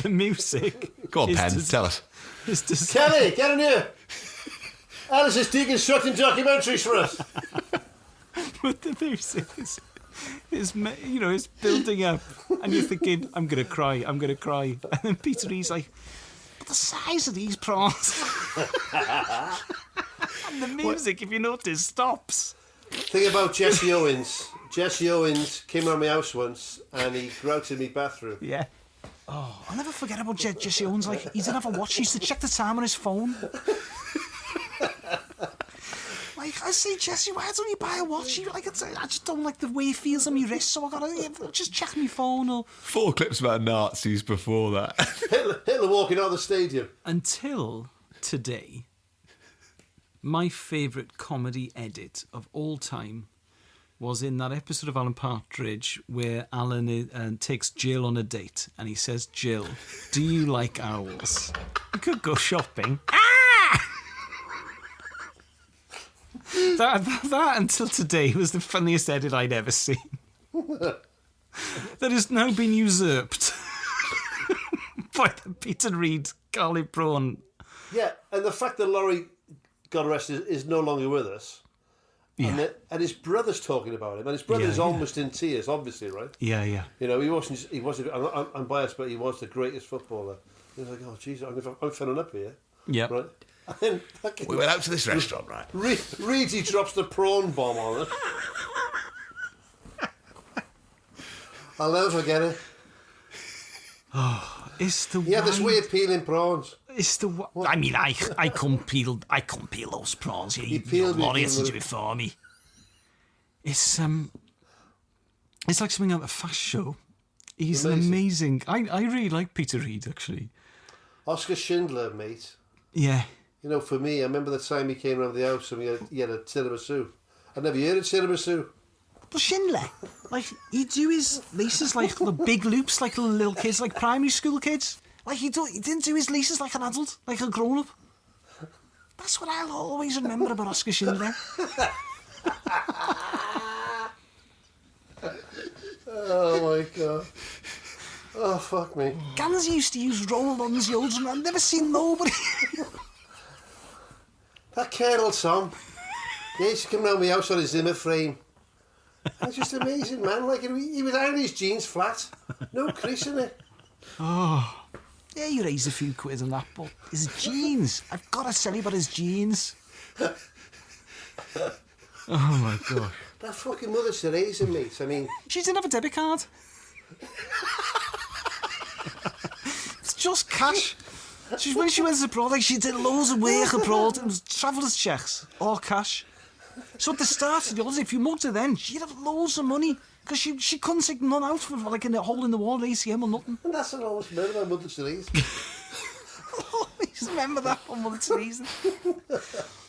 the music. Go on, Penn. Tell us. Kelly, get in here. Elis is deconstructing documentaries for us. But the music is building up, and you're thinking, I'm going to cry. And then Peter Reid's like, but the size of these prawns. And the music, if you notice, stops. Thing about Jesse Owens. Jesse Owens came around my house once, and he grouted in my bathroom. Yeah. Oh, I'll never forget about Jesse Owens. Like, he didn't have a watch. He used to check the time on his phone. Like, I say, Jesse, why don't you buy a watch? I just don't like the way it feels on my wrist, so I gotta just check my phone. Or 4 clips about Nazis before that. Hitler walking out of the stadium. Until today, my favourite comedy edit of all time was in that episode of Alan Partridge where Alan takes Jill on a date, and he says, Jill, do you like owls? You could go shopping. That until today was the funniest edit I'd ever seen. That has now been usurped by the Peter Reid garlic prawn. Yeah, and the fact that Laurie got arrested is no longer with us. Yeah. And his brother's talking about him, and his brother's almost in tears, obviously, right? Yeah, yeah. You know, he wasn't. I'm biased, but he was the greatest footballer. He was like, oh, Jesus, I'm filling up here. Yeah. Right. And then we went out to this restaurant, right? Reedy drops the prawn bomb on it. I'll never forget it. Oh, it's the. He had this way of peeling prawns. It's the. I mean, I can't peel those prawns. He peeled Laurie has to do it for me. It's like something out of a fast show. He's amazing. I really like Peter Reid, actually. Oscar Schindler, mate. Yeah. You know, for me, I remember the time he came around the house and he had a tiramisu. I'd never heard of tiramisu. But Schindler, like, he'd do his laces like the big loops like little kids, like primary school kids. Like, he didn't do his laces like an adult, like a grown-up. That's what I'll always remember about Oscar Schindler. Oh, my God. Oh, fuck me. Gans used to use roll-on deodorant, and I've never seen nobody. That Colonel Tom, he used to come round my house on his Zimmer frame. It's just amazing, man. Like, he was ironing his jeans flat. No crease in it. Oh. Yeah, you raise a few quid on that, but his jeans. I've got to tell you about his jeans. Oh, my God. That fucking Mother Teresa, mate. I mean... She didn't have a debit card. It's just cash. When she went abroad, like, she did loads of work abroad. It was traveller's checks, all cash. So at the start of the holiday, if you mugged her then, she'd have loads of money because she couldn't take none out for like in a hole in the wall, ACM or nothing. And that's what I always remember about Mother Teresa. Always remember that on Mother Teresa.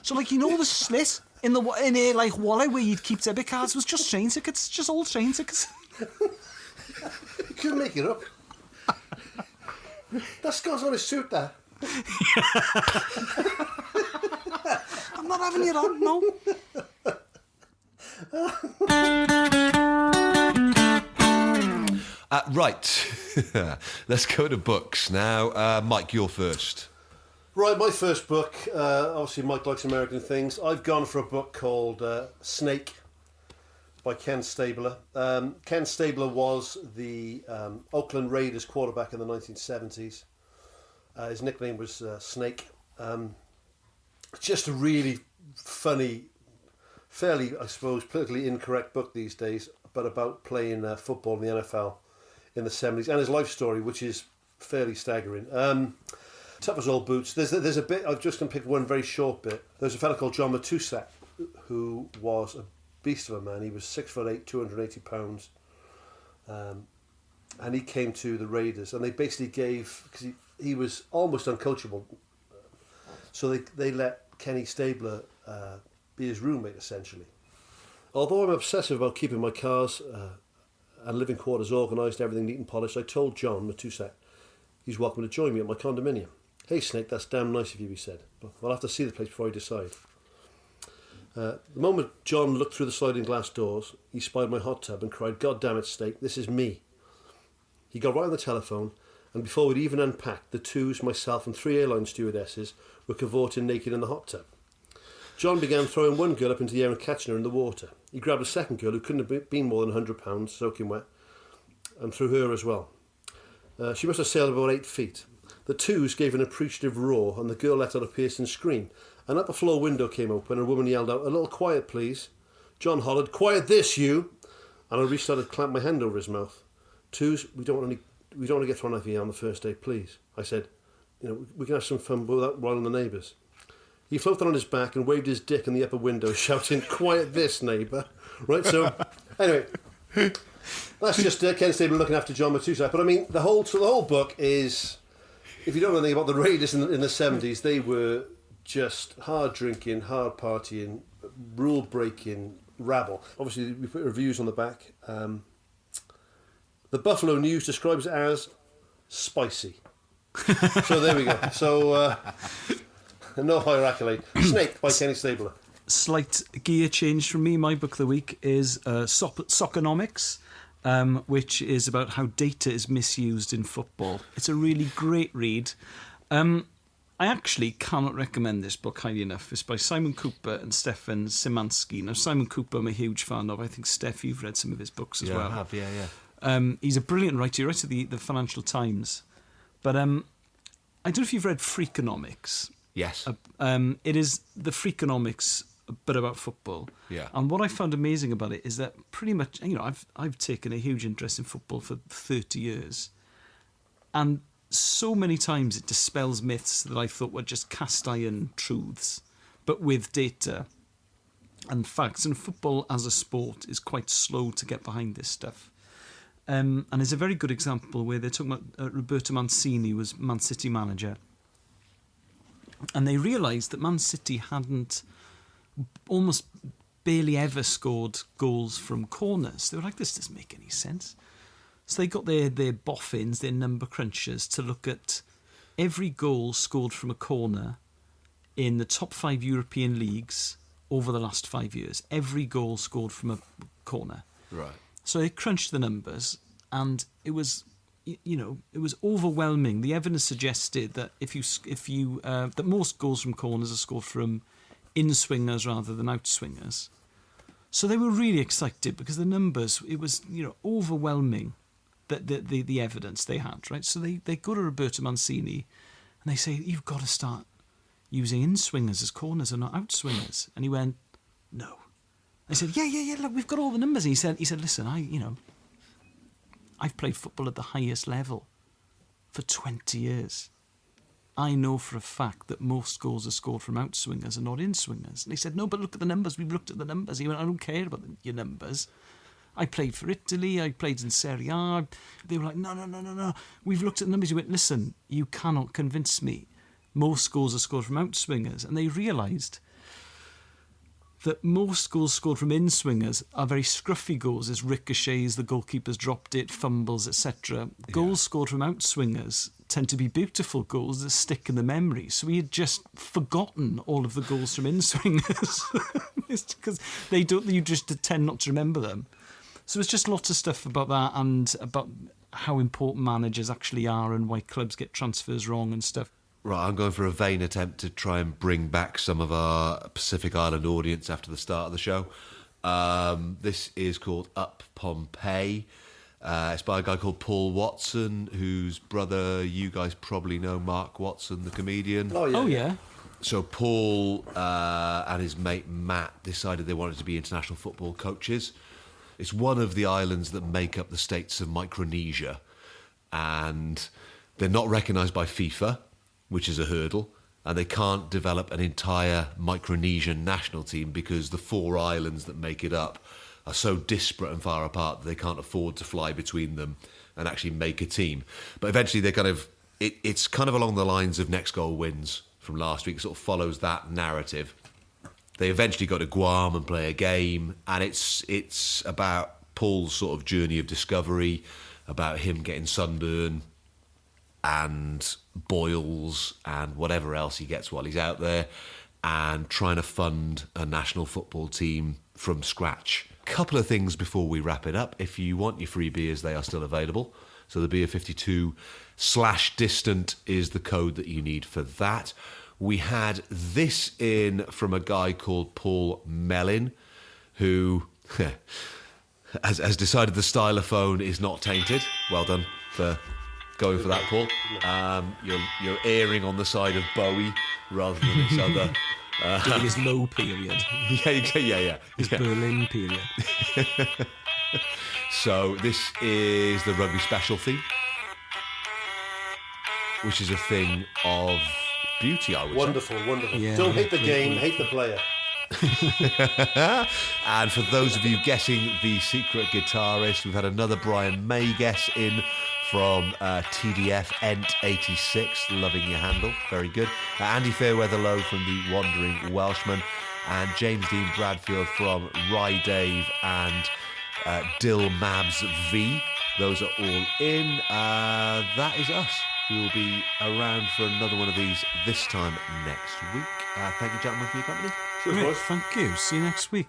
So like, you know, the slit in a like wallet where you'd keep debit cards was just train tickets, just old train tickets. You couldn't make it up. That Scott's on his suit there. I'm not having it on, no. Right. Let's go to books now. Mike, you're first. Right, my first book. Obviously, Mike likes American things. I've gone for a book called Snake by Ken Stabler. Ken Stabler was the Oakland Raiders quarterback in the 1970s. His nickname was Snake. Just a really funny, fairly, I suppose, politically incorrect book these days, but about playing football in the NFL in the 70s, and his life story, which is fairly staggering. Tough as old boots. There's a bit, I've just going to pick one very short bit. There's a fellow called John Matusak, who was a beast of a man. He was 6'8", 280 pounds. And he came to the Raiders, and they basically gave, because he was almost uncoachable, so they let Kenny Stabler be his roommate, essentially. Although I'm obsessive about keeping my cars and living quarters organised, everything neat and polished, I told John Matusak he's welcome to join me at my condominium. Hey Snake, that's damn nice of you, he said, but I'll have to see the place before I decide. The moment John looked through the sliding glass doors, he spied my hot tub and cried, God damn it, Snake, this is me. He got right on the telephone, and before we'd even unpacked, the twos, myself and 3 airline stewardesses were cavorting naked in the hot tub. John began throwing one girl up into the air and catching her in the water. He grabbed a second girl who couldn't have been more than 100 pounds, soaking wet, and threw her as well. She must have sailed about 8 feet. The twos gave an appreciative roar, and the girl let out a piercing scream. An upper floor window came open, and a woman yelled out, "A little quiet, please." John hollered, "Quiet this, you!" And I reached out and clamped my hand over his mouth. "Twos, we don't want to get thrown out here on the first day, please," I said. We can have some fun without riling the neighbours. He floated on his back and waved his dick in the upper window, shouting, "Quiet this, neighbour." Right, so, anyway, that's just Ken Stabler looking after John Matusak. But I mean, the whole book is, if you don't know anything about the Raiders in the 70s, they were just hard drinking, hard partying, rule breaking rabble. Obviously, we put reviews on the back. The Buffalo News describes it as spicy. So there we go. So no higher accolade. Snake by Kenny Stabler. Slight gear change from me. My book of the week is Soccernomics, which is about how data is misused in football. It's a really great read. I actually cannot recommend this book highly enough. It's by Simon Cooper and Stefan Szymanski. Now, Simon Cooper I'm a huge fan of. I think, Steph, you've read some of his books as well. I have, yeah. He's a brilliant writer. He writes at the Financial Times. But I don't know if you've read Freakonomics. Yes. It is the Freakonomics, but about football. Yeah. And what I found amazing about it is that pretty much, I've taken a huge interest in football for 30 years. And so many times it dispels myths that I thought were just cast iron truths, but with data and facts. And football as a sport is quite slow to get behind this stuff. And it's a very good example where they're talking about Roberto Mancini was Man City manager. And they realised that Man City hadn't almost barely ever scored goals from corners. They were like, this doesn't make any sense. So they got their boffins, their number crunchers, to look at every goal scored from a corner in the top 5 European leagues over the last 5 years. Every goal scored from a corner. Right. So they crunched the numbers, and it was, it was overwhelming. The evidence suggested that that most goals from corners are scored from in-swingers rather than out-swingers. So they were really excited because the numbers, it was, overwhelming. The evidence they had, right? So they go to Roberto Mancini and they say, you've got to start using in-swingers as corners and not out-swingers. And he went, no. I said, yeah, look, we've got all the numbers. And he said, listen, I've played football at the highest level for 20 years. I know for a fact that most goals are scored from out-swingers and not in-swingers. And he said, no, but look at the numbers. We've looked at the numbers. He went, I don't care about your numbers. I played for Italy, I played in Serie A. They were like, no. We've looked at the numbers. You went, listen, you cannot convince me. Most goals are scored from out-swingers. And they realised that most goals scored from in-swingers are very scruffy goals. There's ricochets, the goalkeeper's dropped it, fumbles, etc. Goals scored from out-swingers tend to be beautiful goals that stick in the memory. So he had just forgotten all of the goals from in-swingers. It's because you just tend not to remember them. So it's just lots of stuff about that and about how important managers actually are and why clubs get transfers wrong and stuff. Right, I'm going for a vain attempt to try and bring back some of our Pacific Island audience after the start of the show. This is called Up Pompeii. It's by a guy called Paul Watson, whose brother you guys probably know, Mark Watson, the comedian. Oh, yeah. So Paul and his mate Matt decided they wanted to be international football coaches. It's one of the islands that make up the states of Micronesia, and they're not recognised by FIFA, which is a hurdle, and they can't develop an entire Micronesian national team because the 4 islands that make it up are so disparate and far apart that they can't afford to fly between them and actually make a team. But eventually it's kind of along the lines of Next Goal Wins from last week. It sort of follows that narrative. They eventually go to Guam and play a game, and it's about Paul's sort of journey of discovery, about him getting sunburn and boils and whatever else he gets while he's out there, and trying to fund a national football team from scratch. Couple of things before we wrap it up. If you want your free beers, they are still available. So the Beer 52/distant is the code that you need for that. We had this in from a guy called Paul Mellin, who has decided the stylophone is not tainted. Well done for going for that, Paul. You're erring on the side of Bowie rather than this other... During his low period. Yeah. His Berlin period. So this is the rugby special theme, which is a thing of beauty, I would wonderful. Yeah, Don't hate the game, hate the player. And for those of you guessing the secret guitarist, we've had another Brian May guess in from TDF Ent 86, loving your handle, very good. Andy Fairweatherlow from the Wandering Welshman, and James Dean Bradfield from Rye Dave and Dill Mabs V. Those are all in. That is us. We will be around for another one of these this time next week. Thank you, gentlemen, for your company. Great, thank you. See you next week.